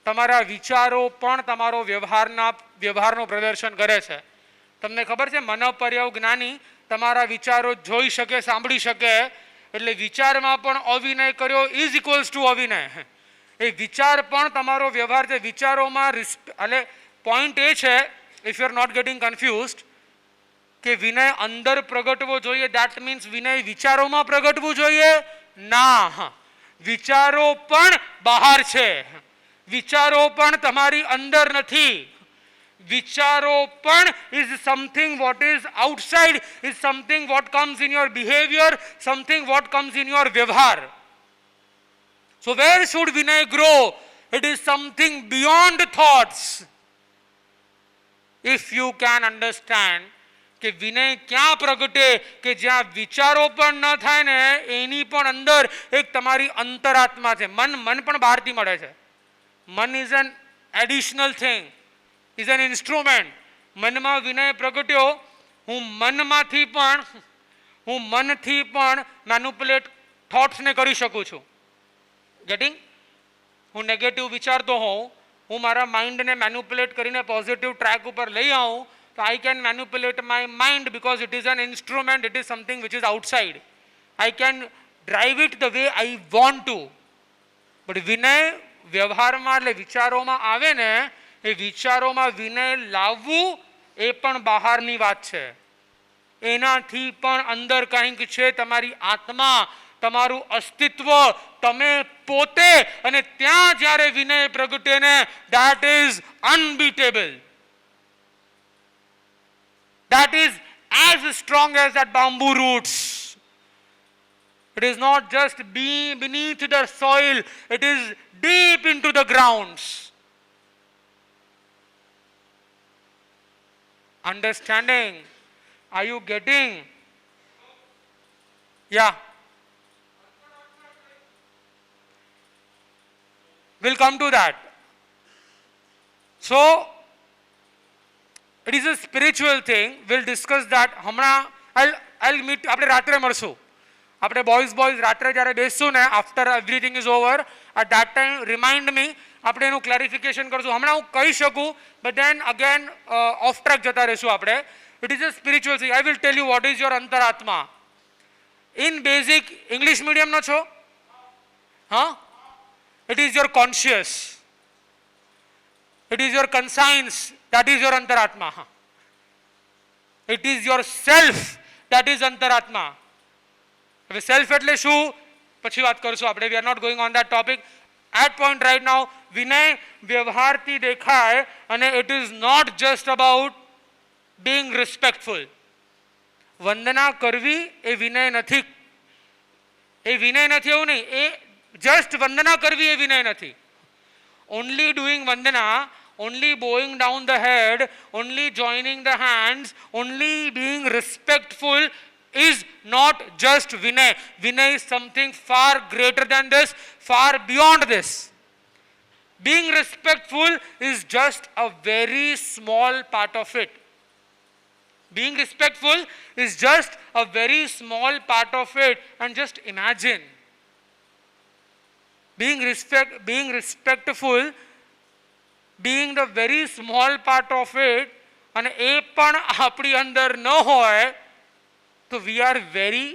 તમારા વિચારો પણ તમારો વ્યવહારનું પ્રદર્શન કરે છે. તમને ખબર છે, મનોપર્યવ જ્ઞાની તમારા વિચારો જોઈ શકે, સાંભળી શકે. એટલે વિચારમાં પણ અવિનય કર્યો ઇઝ ઇક્વલ્સ ટુ અવિનય. એ વિચાર પણ તમારો વ્યવહાર છે. વિચારોમાં એટલે પોઈન્ટ એ છે, if you are not getting confused, કે વિનય અંદર પ્રગટવો જોઈએ. that means વિનય વિચારોમાં પ્રગટવું જોઈએ? ના, વિચારો પણ બહાર છે. વિચારો પણ તમારી અંદર નથી. વિચારો પણ is something what is outside, is something what comes in your behavior, something what comes in your વ્યવહાર. So where should vinay grow? It is something beyond thoughts. If you can understand કે વિનય ક્યાં પ્રગટે? કે જ્યાં વિચારો પણ ન થાય ને, એની પણ અંદર એક તમારી અંતરાત્મા છે. મન પણ બહારથી મળે છે. મન is an additional thing, is an instrument. મનમાં વિનય પ્રગટ્યો. હું મનથી પણ મેન્યુપ્યુલેટ થોટ્સને કરી શકું છું. ગેટિંગ? હું નેગેટિવ વિચારતો હોઉં, હું મારા માઇન્ડને મેન્યુપ્યુલેટ કરીને પોઝિટિવ ટ્રેક ઉપર લઈ આવું, તો I can manipulate my mind because it is an instrument, it is something which is outside. I can drive it the way I want to. But વિનય વ્યવહારમાં એટલે વિચારોમાં આવે ને, એ વિચારોમાં વિનય લાવવું એ પણ બહારની વાત છે. એનાથી પણ અંદર કંઈક છે. તમારી આત્મા, તમારું અસ્તિત્વ, તમે પોતે. અને ત્યાં જ્યારે વિનય પ્રગટે ને, that is unbeatable. That is as strong as that bamboo roots. It is not just beneath the soil, it is deep into the grounds. Understanding? Are you getting? Yeah. We'll come to that. So, it is a spiritual thing. We'll discuss that. I'll meet. આપણે રાત્રે મળશું. આપણે boys રાત્રે જ્યારે બેસશું ને, after everything is over, at that time remind me. આપણે એનું clarification કરશું. હમણાં હું કહી શકું, but then again of track જતા રહીશું આપણે. It is a spiritual thing. I will tell you what is your Antaratma. In basic, English medium નો છો? હા? It is your conscious. It is your conscience. That is your Antaratma. It is your self. That is અંતરાત્મા. હવે self એટલે શું? પછી વાત કરશું આપણે. We are not going on that topic. At point right now, વિનય વ્યવહારથી દેખાય. અને it is not just about being respectful. વંદના કરવી એ વિનય નથી. એ વિનય નથી એવું નહીં. એ જસ્ટ વંદના કરવી એ વિનય નથી. Only doing Vandana, only bowing down the head, only joining the hands, only being respectful is not just Vinay. Vinay is something far greater than this, far beyond this. Being respectful is just a very small part of it. Being respectful is just a very small part of it. And just imagine, being respectful, being the very small part of it, અને એ પણ આપણી અંદર ન હોય તો we are very,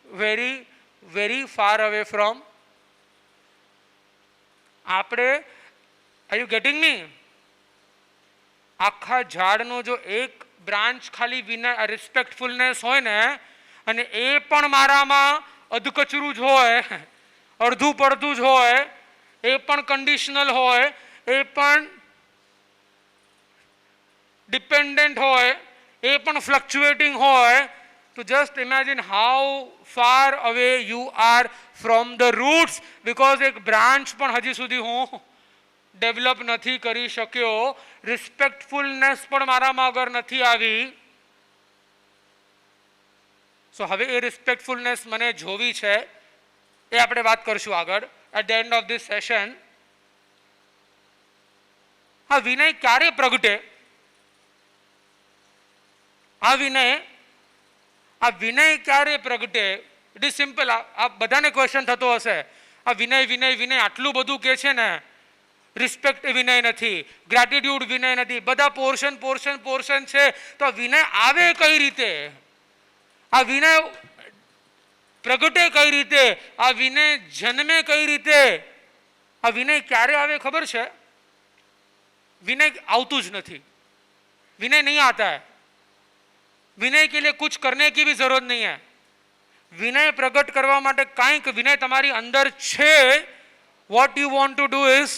very, very far away from. આપણે, are you getting me? આખા ઝાડનો જો એક બ્રાન્ચ ખાલી વિના રિસ્પેક્ટફુલનેસ હોય ને અને એ પણ મારામાં અધકચરું જ હોય, અડધું પડધું જ હોય, એ પણ કન્ડિશનલ હોય, એ પણ dependent hoy, એ પણ fluctuating hoy, to just imagine how far away you are from the roots, because એક branch પણ હજી સુધી હું ડેવલપ નથી કરી શક્યો, રિસ્પેક્ટફુલનેસ પણ મારામાં અગર નથી આવી. સો હવે એ રિસ્પેક્ટફુલનેસ મને જોવી છે, એ આપણે વાત કરશું આગળ at the end of this session. હા, વિનય ક્યારે પ્રગટે? આ વિનય ક્યારે પ્રગટે? It is simple. આ બધાને ક્વેશ્ચન થતો હશે, આ વિનય વિનય વિનય આટલું બધું કે છે ને, રિસ્પેક્ટ વિનય નથી, ગ્રેટિટ્યુડ વિનય નથી, બધા પોર્શન પોર્શન પોર્શન છે, તો આ વિનય આવે કઈ રીતે? આ વિનય પ્રગટે કઈ રીતે? આ વિનય જન્મે કઈ રીતે? આ વિનય ક્યારે આવે ખબર છે? વિનય આવતું જ નથી. વિનય નહીં आता है. विनय के लिए कुछ करने की भी जरूरत नहीं है. विनय प्रगट करवा माटे कांईक विनय तमारी अंदर छे. What you want to do is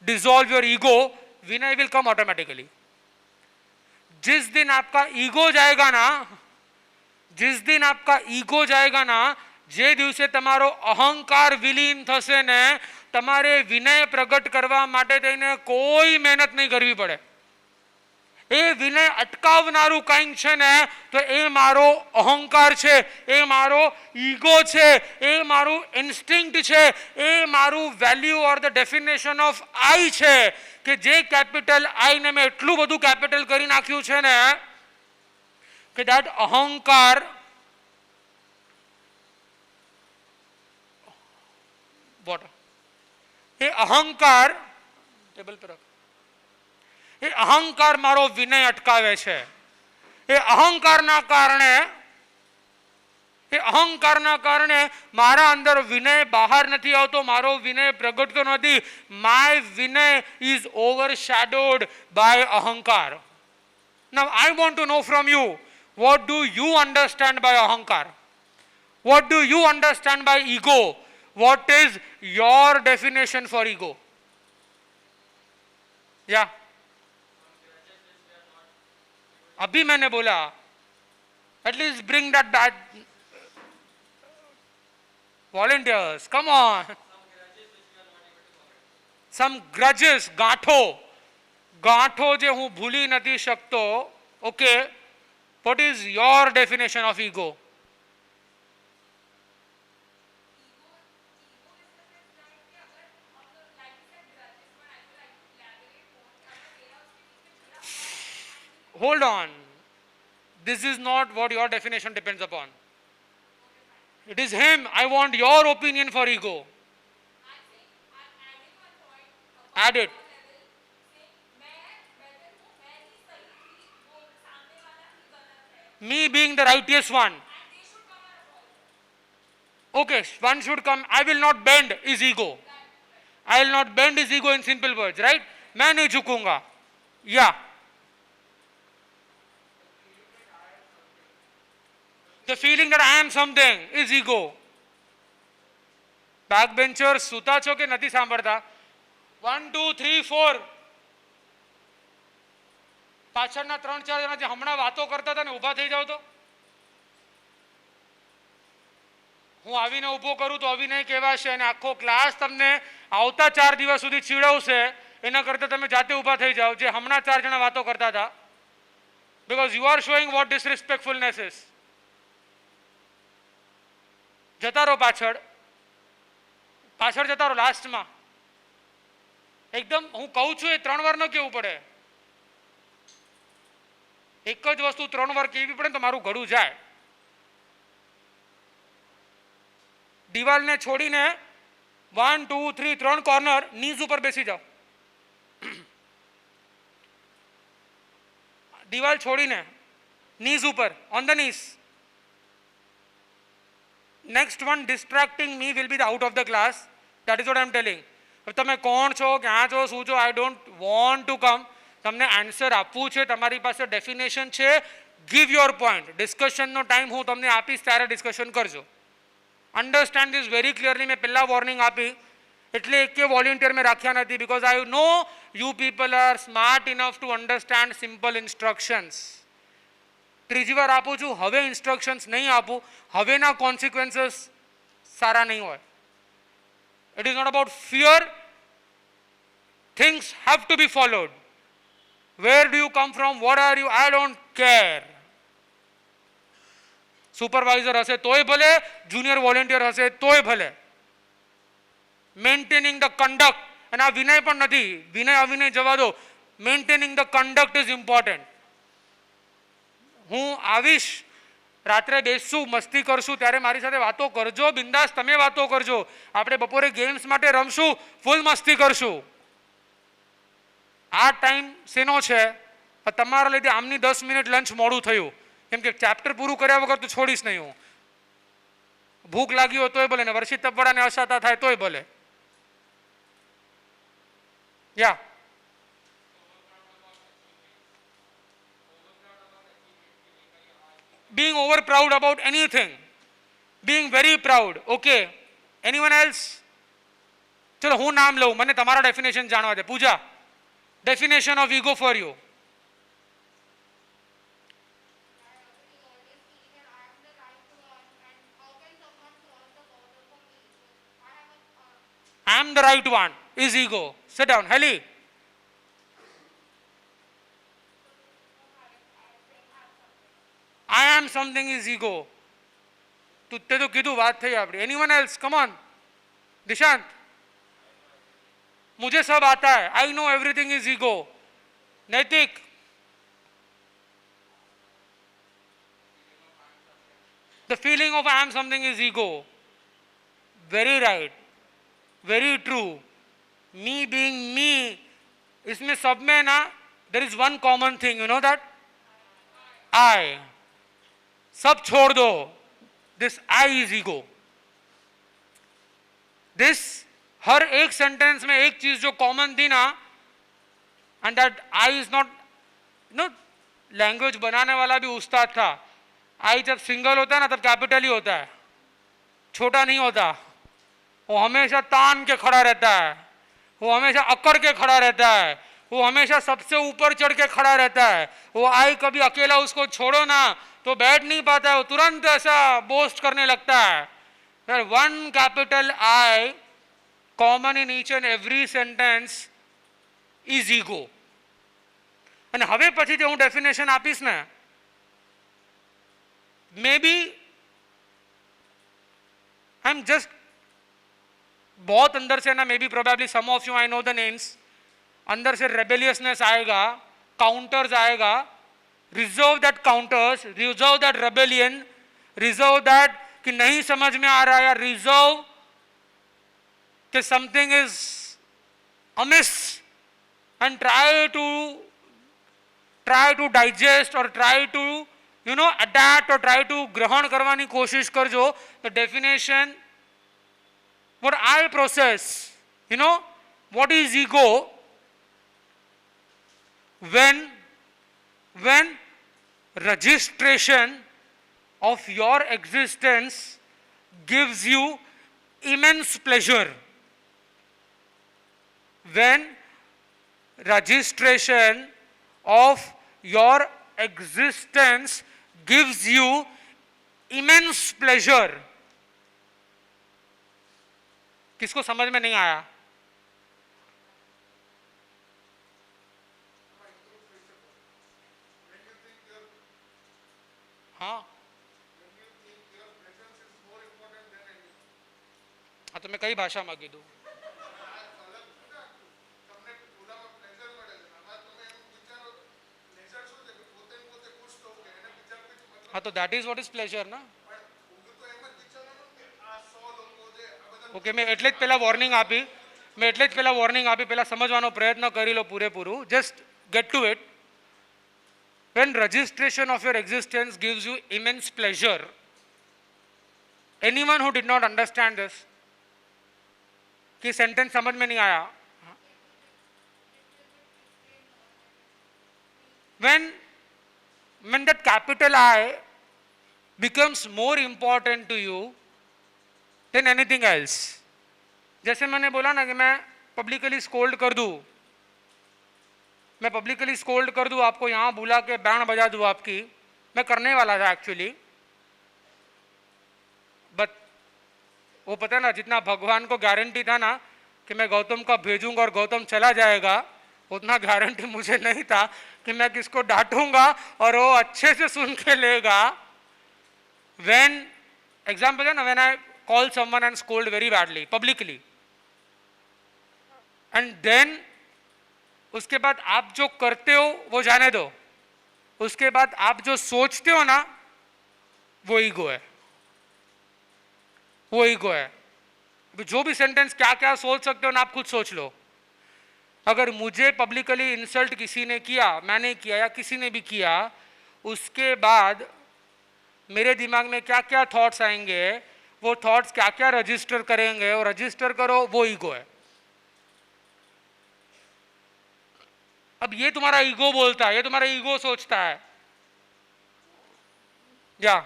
dissolve your ego. Vinay will come automatically. जिस दिन आपका ईगो जाएगा ना, जिस दिन आपका ईगो जाएगा ना, जे दिवसे तमारो अहंकार विलीन थशे ने, तमारे विनय प्रगट करवा माटे थईने कोई मेहनत नहीं करवी पड़े. એ વિનય અટકાવનારું કંઈક છે ને, તો એ મારો અહંકાર છે, એ મારો ઈગો છે, એ મારું ઇન્સ્ટિંક્ટ છે, એ મારું value or the definition of I છે, કે જે કેપિટલ આઈને મેં એટલું બધું કેપિટલ કરી નાખ્યું છે ને, કે દેટ અહંકાર વોટ એ અહંકાર ટેબલ પર રાખ. એ અહંકાર મારો વિનય અટકાવે છે. એ અહંકારના કારણે મારા અંદર વિનય બહાર નથી આવતો, મારો વિનય પ્રગટતો નથી. માય વિનય ઇઝ ઓવરશેડોડ બાય અહંકાર. Now I want to know from you, what do you understand by અહંકાર? What do you understand by ego? What is your definition for ego? या अभी मैंने बोला, at least bring that bad volunteers, come on. Some grudges, गांठो जे हूँ भूली नहीं शकतो. Okay, what is your definition of ego? Hold on. This is not what your definition depends upon. It is him. I want your opinion for ego. Add it. Me being the righteous one. Okay, one should come. I will not bend is ego. I will not bend is ego in simple words, right? मैं नहीं झुकूंगा. Yeah. The feeling that I am something is ego. Backbenchers, સુતા છો કે નથી સાંભળતા? 1 2 3 4. પાછળના 3-4 જણા જે હમણાં વાતો કરતા હતા ને, ઊભા થઈ જાવ તો. હું આવીને ઊભો કરું તો અવિનય કહેવાશે અને આખો ક્લાસ તમને આવતા 4 દિવસ સુધી ચીડવશે. એના કરતાં તમે જાતે ઊભા થઈ જાઓ જે હમણાં 4 જણા વાતો કરતા હતા. Because you are showing what disrespectfulness is. જતા રહો પાછળ, પાછળ જતા રહો લાસ્ટમાં. એકદમ હું કહું છું એ 3 વાર ન કહેવું પડે. એક જ વસ્તુ 3 વાર કહેવી પડે તો મારું ગળું જાય. દિવાલને છોડીને 1 2 3 3 કોર્નર નીઝ ઉપર બેસી જાઓ. દિવાલ છોડીને નીઝ ઉપર, on the knees. Next one distracting me will be the out of the class. That is what I am telling. તમે કોણ છો, ક્યાં છો, શું છો, I don't want to come. તમને આન્સર આપવું છે, તમારી પાસે ડેફિનેશન છે, ગીવ યોર પોઈન્ટ. ડિસ્કશનનો ટાઈમ હું તમને આપીશ ત્યારે ડિસ્કશન કરજો. Understand this very clearly. મેં પહેલા વોર્નિંગ આપી એટલે એક વોલેન્ટિયર મેં રાખ્યા નથી, because I know you people are smart enough to understand simple instructions. ત્રીજી વાર આપું છું, હવે ઇન્સ્ટ્રક્શન્સ નહીં આપું, હવેના કોન્સિક્વન્સીસ સારા નહીં હોય. It is not about fear. Things have to be followed. Where do you come from, what are you, I don't care. Supervisor હશે તોય ભલે, જુનિયર વોલેન્ટિયર હશે તોય ભલે. Maintaining the conduct. અને આ વિનય પણ નથી, વિનય અવિનય જવા દો. Maintaining the conduct is important. હું આવીશ, રાત્રે બેસશું, મસ્તી કરશું, ત્યારે મારી સાથે વાતો કરજો, બિંદાસ તમે વાતો કરજો. આપણે બપોરે ગેમ્સ માટે રમશું, ફૂલ મસ્તી કરશું. આ ટાઈમ શેનો છે? તમારા લીધે આમની 10 મિનિટ લંચ મોડું થયું, કેમ કે ચેપ્ટર પૂરું કર્યા વગર તો છોડીશ નહીં હું. ભૂખ લાગી હોય તોય ભલે, ને વર્ષિત તબવાડાને અસાતા થાય તોય ભલે. યા being over proud about anything, being very proud. Okay, anyone else? ચલો હું નામ લઉં, મને તમારા ડેફિનેશન જાણવા દે. Pooja, definition of ego for you. I am the right one is ego. Sit down. Heli. I am something is ego. તે તો કીધું, વાત થઈ આપણી. Anyone else? Come on. Dishant. मुझे सब आता है. I know everything is ego. नैतिक. The feeling of I am something is ego. Very right. Very true. Me being me, इसमें सब में ना, there is one common thing, you know that? I. सब छोड़ दो. This I is ego. This हर एक sentence में एक चीज जो कॉमन थी ना, and that I is not, no, language बनाने वाला भी उस्ताद था. आई जब सिंगल होता है ना तब कैपिटल ही होता है, छोटा नहीं होता. वो हमेशा तान के खड़ा रहता है, वो हमेशा अकड़ के खड़ा रहता है, वो हमेशा सबसे ऊपर चढ़ के खड़ा रहता है. वो आई कभी अकेला उसको छोड़ो ना तो बैठ नहीं पाता है, वो तुरंत ऐसा बोस्ट करने लगता है. One capital I common in each and every sentence is ego. અને હવે પછી જે હું ડેફિનેશન આપીશ ને, મે બી आई एम जस्ट, बहुत अंदर से ना, may be probably some of you I know the names, अंदर से रेबेलियसनेस आएगा, काउंटर्स आएगा. Reserve that counters, reserve that rebellion, reserve that कि नहीं समझ में आ रहा है, रिजर्व कि something is amiss, and try to digest और try to you know adapt और ट्राई टू ग्रहण करवानी कोशिश करजो. The definition what I process, you know, what is ego? When registration of your existence gives you immense pleasure. When registration of your existence gives you immense pleasure. किसको समझ में नहीं आया? हाँ, કઈ ભાષામાં કીધું? હા, તો that is what is pleasure ના. ઓકે, મેં એટલે જ પહેલા વોર્નિંગ આપી, પહેલા સમજવાનો પ્રયત્ન કરી લો પૂરેપૂરું. Just get to it. When registration of your existence gives you immense pleasure, anyone who did not understand this, कि सेंटेंस समझ में नहीं आया. When that capital I becomes more important to you than anything else. जैसे मैंने बोला ना कि मैं पब्लिकली स्कोल्ड कर दूं, आपको यहाँ बुला के बैंड बजा दूं आपकी, मैं करने वाला था एक्चुअली, बट वो पता है ना, जितना भगवान को गारंटी था ना कि मैं गौतम का भेजूंगा और गौतम चला जाएगा, उतना गारंटी मुझे नहीं था कि मैं किसको डांटूंगा और वो अच्छे से सुन के लेगा. When example है ना, when I call someone and scold very badly publicly, and then उसके बाद आप जो करते हो वो जाने दो, उसके बाद आप जो सोचते हो ना वो ईगो है. जो भी सेंटेंस क्या क्या सोच सकते हो ना, आप खुद सोच लो. अगर मुझे पब्लिकली इंसल्ट किसी ने किया, मैंने किया या किसी ने भी किया, उसके बाद मेरे दिमाग में क्या क्या थॉट्स आएंगे, वो थॉट्स क्या क्या रजिस्टर करेंगे, और रजिस्टर करो वो ईगो है. अब ये तुम्हारा ईगो बोलता है, ये तुम्हारा ईगो सोचता है. या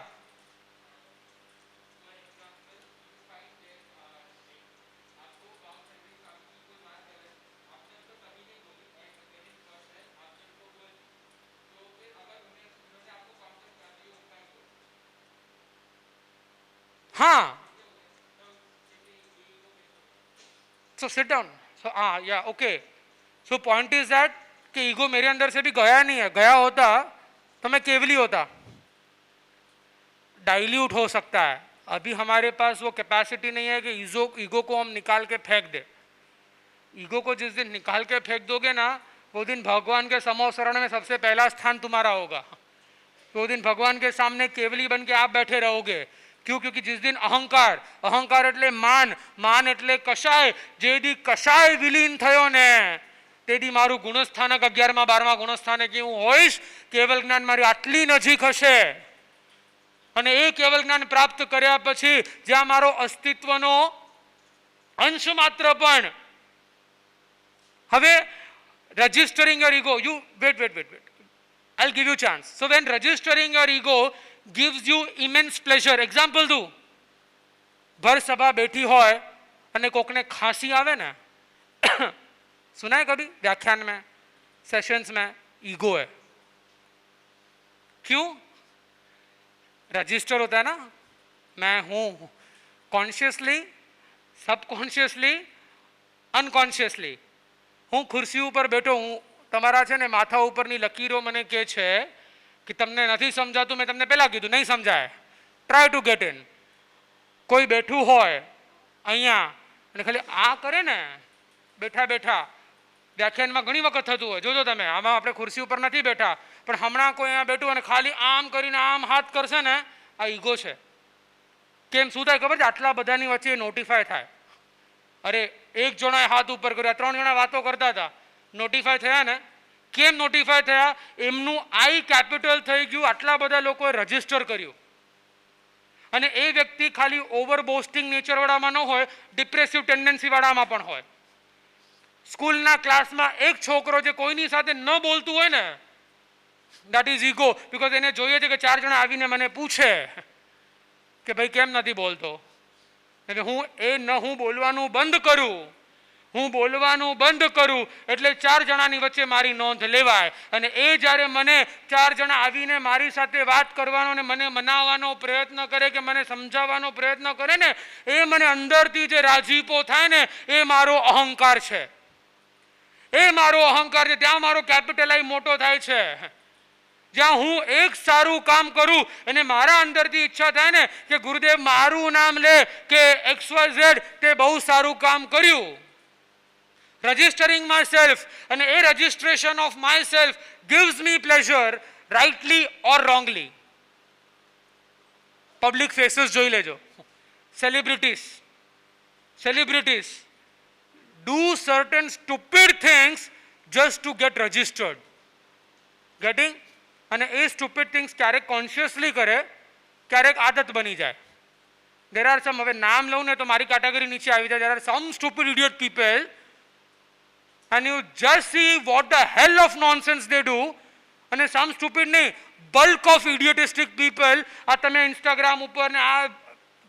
हाँ, so sit down. So yeah, okay. So point is that कि ईगो मेरे अंदर से भी गया नहीं है. गया होता तो मैं केवली होता, डाइल्यूट हो सकता है. अभी हमारे पास वो कैपेसिटी नहीं है कि ईगो को हम निकाल के फेंक दे. ईगो को जिस दिन निकाल के फेंक दोगे ना, वो दिन भगवान के समोसरण में सबसे पहला स्थान तुम्हारा होगा. वो दिन भगवान के सामने केवली बन के आप बैठे रहोगे. क्यों? क्योंकि जिस दिन अहंकार એટલે માન એટલે કશાય, જે દી કશાય વિલીન થયો ને તે દી મારું ગુણસ્થાનક 11મા 12મા ગુણસ્થાને કેવું હોઈશ, કેવલ જ્ઞાન મારી આટલી નજીક હશે. અને એ કેવલ જ્ઞાન પ્રાપ્ત કર્યા પછી જ્યાં મારો અસ્તિત્વનો અંશ માત્ર પણ, હવે registering your ego, you wait, I'll give you chance. So when registering your ego gives you immense pleasure, example દઉં, ભર સભા બેઠી હોય અને કોકને ખાંસી આવે ને, सुना है कभी व्याख्यान में, सेशंस में, ईगो है. क्यों? रजिस्टर होता है ना, मैं हूं कॉन्शियसली, सबकॉन्शियसली, अनकॉन्शियसली. હું ખુરશી ઉપર બેઠો હું, તમારા છે ને માથા ઉપરની લકીરો મને કહે છે કે તમને નથી સમજાતું. મેં તમને પહેલા કીધું નહીં સમજાય, ટ્રાય ટુ ગેટ ઇન. કોઈ બેઠું હોય અહીંયા અને ખાલી આ કરે ને બેઠા બેઠા, વ્યાખ્યાનમાં ઘણી વખત થતું હોય, જોજો તમે. આમાં આપણે ખુરશી ઉપર નથી બેઠા, પણ હમણાં કોઈ અહીંયા બેઠું અને ખાલી આમ કરીને આમ હાથ કરશે ને, આ ઈગો છે. કેમ? શું થાય ખબર છે? આટલા બધાની વચ્ચે નોટિફાય થાય. અરે એક જણાએ હાથ ઉપર કર્યા, 3 જણા વાતો કરતા હતા, નોટિફાય થયા ને. કેમ નોટિફાય થયા? એમનું આઈ કેપિટલ થઈ ગયું, આટલા બધા લોકોએ રજીસ્ટર કર્યું. અને એ વ્યક્તિ ખાલી ઓવર બોસ્ટિંગ નેચર વાળામાં ન હોય, ડિપ્રેસિવ ટેન્ડન્સી વાળામાં પણ હોય. સ્કૂલના ક્લાસમાં એક છોકરો જે કોઈની સાથે ન બોલતું હોય ને, દેટ ઇઝ ઈગો. બીકોઝ એને જોઈએ છે કે 4 જણા આવીને મને પૂછે કે ભાઈ કેમ નથી બોલતો. એટલે હું બોલવાનું બંધ કરું એટલે 4 જણાની વચ્ચે મારી નોંધ લેવાય. અને એ જ્યારે મને 4 જણા આવીને મારી સાથે વાત કરવાનો અને મને મનાવવાનો પ્રયત્ન કરે કે મને સમજાવવાનો પ્રયત્ન કરે ને, એ મને અંદરથી જે રાજીપો થાય ને, એ મારો અહંકાર છે. ત્યાં મારો કેપિટલ આઈ મોટો થાય છે. જ્યાં હું એક સારું કામ કરું અને મારા અંદરથી ઈચ્છા થાય ને કે ગુરુદેવ મારું નામ લે કે XYZ તે બહુ સારું કામ કર્યું, રજિસ્ટરિંગ માય સેલ્ફ, અને એ registration of my self gives me pleasure, rightly or wrongly. Public faces જોઈ લેજો. Celebrities do certain stupid things just to get registered. Getting? અને એ સ્ટુપિડ થિંગ્સ ક્યારેક કોન્શિયસલી કરે, ક્યારેક આદત બની જાય. દેર આર સમ, હવે નામ લઉં ને તો મારી કેટેગરી નીચે આવી જાય. There are some stupid idiot people and you just see what the hell of nonsense they do. અને સમ સ્ટુપિડ નહીં, બલ્ક ઓફ ઇડિયોટિસ્ટિક પીપલ. આ તમે ઇન્સ્ટાગ્રામ ઉપર ને આ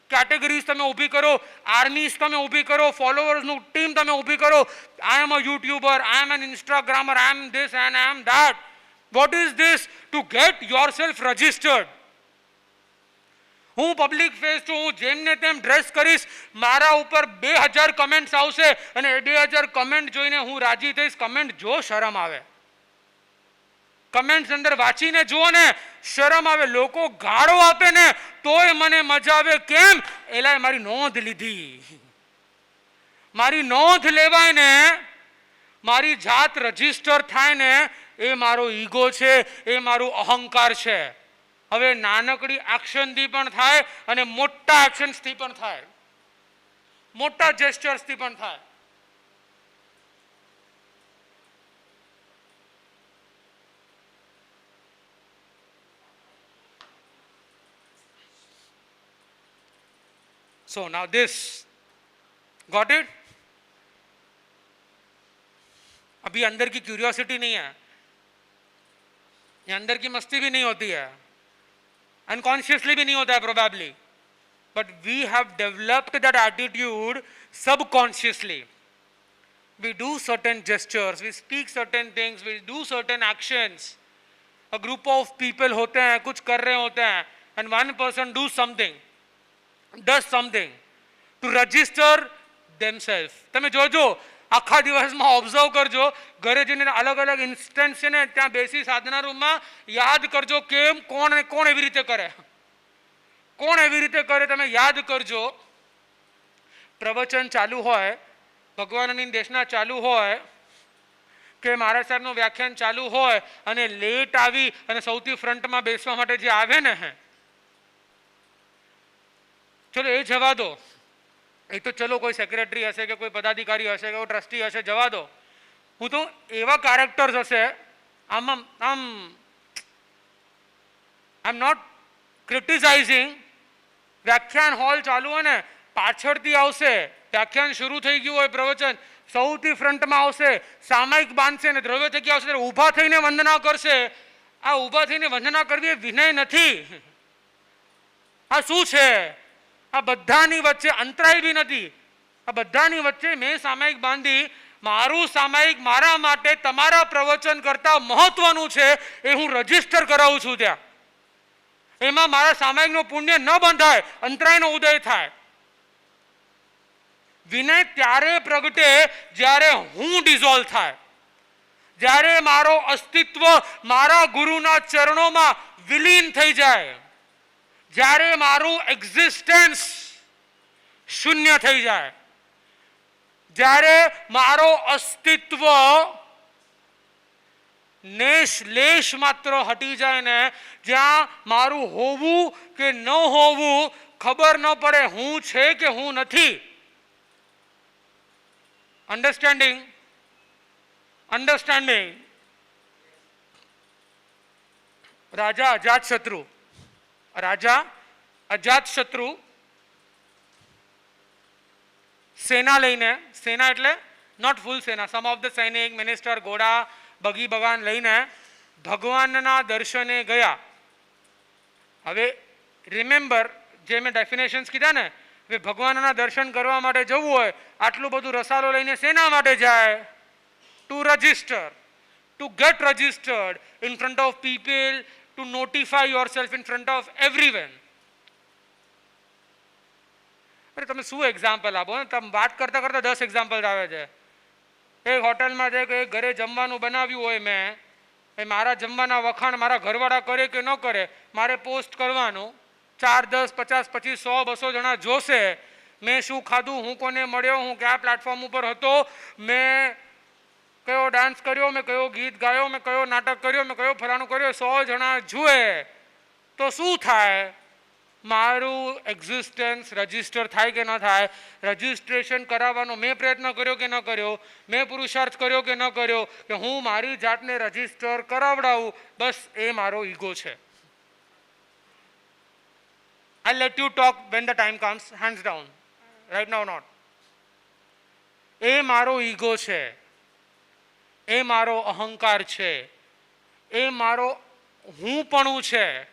કેટેગરીઝ તમે ઊભી કરો, આર્મીઝ તમે ઊભી કરો, ફોલોવર્સનું ટીમ તમે ઊભી કરો. I am a YouTuber, I am an Instagrammer, I am this and I am that. What is this? To get yourself registered. હું પબ્લિક ફેસ છું, હું જેમને તેમ ડ્રેસ કરીશ, મારા ઉપર 2000 કમેન્ટ્સ આવશે અને એ 2000 કમેન્ટ જોઈને હું રાજી થઈશ. કમેન્ટ જો શરમ આવે, કમેન્ટ્સ અંદર વાંચીને જુઓ ને શરમ આવે. લોકો ગાળો આપે ને તોય મને મજા આવે. કેમ? એલાય મારી નોંધ લીધી. મારી નોંધ લેવાય ને, મારી જાત રજિસ્ટર થાય ને, એ મારો ઈગો છે, એ મારું અહંકાર છે. હવે નાનકડી એક્શનથી પણ થાય અને મોટા એક્શન્સથી પણ થાય, મોટા જેસ્ચર્સથી પણ થાય. So now this, got it? अभी अंदर की क्यूरियोसिटी नहीं है, ये अंदर की मस्ती भी नहीं होती है, अनकॉन्शियसली भी नहीं होता है probably, but we have developed that attitude subconsciously. We do certain gestures, we speak certain things, we do certain actions. A group of people होते हैं, कुछ कर रहे होते हैं, and one person does something to register themselves. તમે જોજો, આખા દિવસમાં ઓબ્ઝર્વ કરજો, ઘરે જઈને અલગ અલગ ઇન્સ્ટન્સ છે ને ત્યાં બેસી સાધના રૂમમાં યાદ કરજો કેમ કોણ એવી રીતે કરે, કોણ એવી રીતે કરે. તમે યાદ કરજો, પ્રવચન ચાલુ હોય, ભગવાનની દેશના ચાલુ હોય કે મારા સાહેબનું વ્યાખ્યાન ચાલુ હોય અને લેટ આવી અને સૌથી ફ્રન્ટમાં બેસવા માટે જે આવે ને, ચલો એ જવા દો, એ તો ચલો કોઈ સેક્રેટરી હશે કે કોઈ પદાધિકારી હશે કે કોઈ ટ્રસ્ટી હશે, જવા દો. હું તો એવા કેરેક્ટર્સ હશે, આમ નોટ ક્રિટિસાઇઝિંગ. વ્યાખ્યાન હોલ ચાલુ હોય ને, પાછળથી આવશે, વ્યાખ્યાન શરૂ થઈ ગયું હોય, પ્રવચન સૌથી ફ્રન્ટમાં આવશે, સામાયિક બાંધશે ને દ્રવ્ય થકી આવશે, ઊભા થઈને વંદના કરશે. આ ઊભા થઈને વંદના કરવી એ વિનય નથી. આ શું છે? આ બધાની વચ્ચે અંતરાય બી નથી. આ બધાની વચ્ચે મેં સામાયિક બાંધી, મારું સામાયિક મારા માટે તમારા પ્રવચન કરતા મહત્વનું છે, એ હું રજીસ્ટર કરાવું છું ત્યાં. એમાં મારા સામાયિકનું પુણ્ય ન બંધાય, અંતરાયનો ઉદય થાય. વિનય ત્યારે પ્રગટે જ્યારે હું ડિઝોલ્વ થાય, જ્યારે મારો અસ્તિત્વ મારા ગુરુના ચરણોમાં વિલીન થઈ જાય, જ્યારે મારું એક્ઝિસ્ટન્સ શૂન્ય થઈ જાય, જ્યારે મારો અસ્તિત્વ લેશ માત્ર હટી જાય ને, જ્યાં મારું હોવું કે ન હોવું ખબર ન પડે, હું છે કે હું નથી. અન્ડરસ્ટેન્ડિંગ રાજા અજાતશત્રુ સેના લઈને, સેના એટલે નોટ ફૂલ સેના, સમ ઓફ ધ સૈનિક, મિનિસ્ટર, ઘોડા, બગી બગાન લઈને ભગવાનના દર્શને ગયા. હવે રિમેમ્બર જે મેં ડેફિનેશન્સ કીધા ને, હવે ભગવાનના દર્શન કરવા માટે જવું હોય, આટલું બધું રસાલો લઈને શેના માટે જાય? To register, to get registered in front of people, to notify yourself in front of everyone. અરે તમે શું એક્ઝામ્પલ આપો ને, તમે વાત કરતા કરતા 10 એક્ઝામ્પલ આવે છે. એક હોટલમાં જાય કે ઘરે જમવાનું બનાવ્યું હોય મેં, એ મારા જમવાના વખાણ મારા ઘરવાળા કરે કે ન કરે, મારે પોસ્ટ કરવાનું. 4, 10, 50, 25, 100, 200 જણા જોશે મેં શું ખાધું, હું કોને મળ્યો, હું કયા પ્લેટફોર્મ ઉપર હતો, મેં કયો ડાન્સ કર્યો, મેં કયો ગીત ગાયો, મેં કયો નાટક કર્યો, મેં કયો ફલાણું કર્યો. 100 જણા જુએ તો શું થાય? મારું એક્ઝિસ્ટન્સ રજિસ્ટર થાય કે ન થાય? રજિસ્ટ્રેશન કરાવવાનો મેં પ્રયત્ન કર્યો કે ન કર્યો, મેં પુરુષાર્થ કર્યો કે ન કર્યો કે હું મારી જાતને રજિસ્ટર કરાવડાવું, બસ એ મારો ઈગો છે. I'll let you talk when the time comes, hands down. Right now not. એ મારો ઈગો છે, એ મારો અહંકાર છે, એ મારો હુંપણું છે.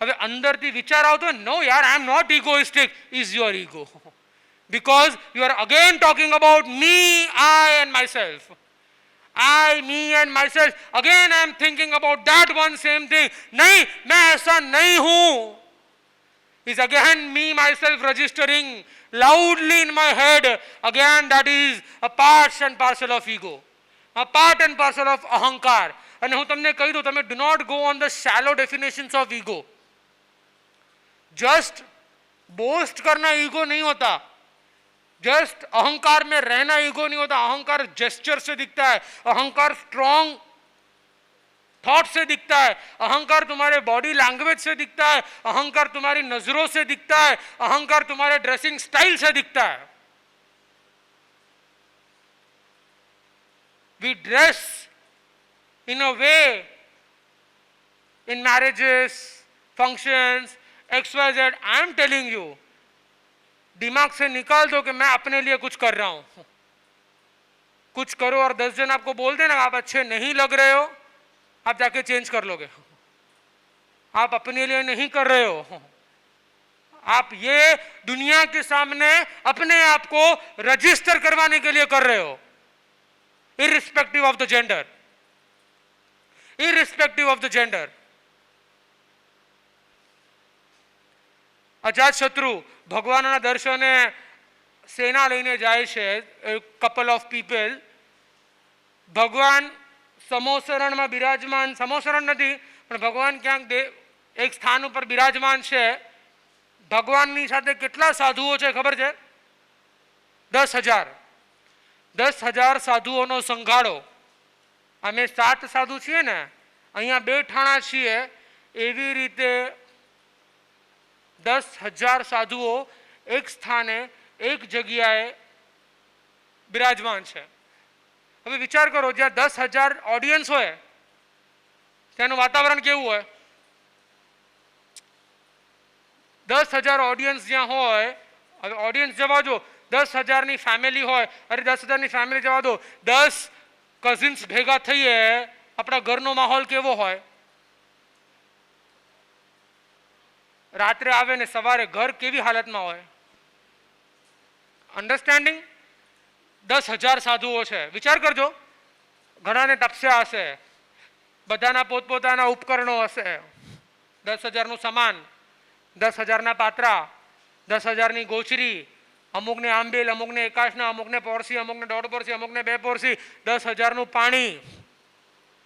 હવે અંદરથી વિચાર આવતો, નો યાર, I am not egoistic. Is your ego, because you are again talking about me, I and myself. I, me and myself. Again I am thinking about that one same thing. नहीं, मैं ऐसा नहीं हूँ. Is again me myself registering loudly in my head. Again that is a part and parcel of ego, a part and parcel of ahankar. અને હું તમને કહી દઉં, તમે do not go on the shallow definitions of ego. Just boast करना ego नहीं होता, just अहंकार में रहना ईगो नहीं होता. अहंकार जेस्चर से दिखता है, अहंकार स्ट्रॉन्ग थॉट से दिखता है, अहंकार तुम्हारे बॉडी लैंग्वेज से दिखता है, अहंकार तुम्हारी नजरों से दिखता है, अहंकार तुम्हारे ड्रेसिंग स्टाइल से दिखता है. We dress in a way in marriages, functions, XYZ. I am telling you, दिमाग से निकाल दो कि मैं अपने लिए कुछ कर रहा हूं. कुछ करो और 10 जन आपको बोल देना आप अच्छे नहीं लग रहे हो, आप जाके चेंज कर लोगे. आप अपने लिए नहीं कर रहे हो, आप ये दुनिया के सामने अपने आप को रजिस्टर करवाने के लिए कर रहे हो. Irrespective of the gender, irrespective of the gender. અજાતશત્રુ ભગવાનના દર્શને સેના લઈને જાય છે, કપલ ઓફ પીપલ. ભગવાન સમોસરણમાં બિરાજમાન, સમોસરણ નથી પણ ભગવાન ક્યાંક એક સ્થાન ઉપર બિરાજમાન છે. ભગવાનની સાથે કેટલા સાધુઓ છે ખબર છે? 10,000. 10,000 સાધુઓનો સંઘાડો. અમે 7 સાધુ છીએ ને, અહીંયા 2 ઠાણા છીએ, એવી રીતે 10,000 સાધુઓ એક સ્થાને એક જગ્યાએ બિરાજમાન છે. હવે વિચાર કરો, જ્યાં 10,000 ઓડિયન્સ હોય ત્યાંનું વાતાવરણ કેવું હોય? 10,000 ઓડિયન્સ જ્યાં હોય, હવે ઓડિયન્સ જવા દો, 10,000ની ફેમિલી હોય, અરે 10,000ની ફેમિલી જવા દો, 10 કઝિન્સ ભેગા થઈએ, આપણા ઘરનો માહોલ કેવો હોય? રાત્રે આવે ને સવારે ઘર કેવી હાલતમાં હોય? અન્ડરસ્ટેન્ડિંગ? 10,000 સાધુઓ છે. વિચાર કરજો, ઘણાને તપસ્યા હશે, બધાના પોતપોતાના ઉપકરણો હશે, 10,000નું સામાન, 10,000ના પાત્રા, 10,000ની ગોચરી, અમુકને આંબેલ, અમુકને એકાશના, અમુકને પોરસી, અમુકને 1.5 પોરસી, અમુકને 2 પોરસી, 10,000નું પાણી.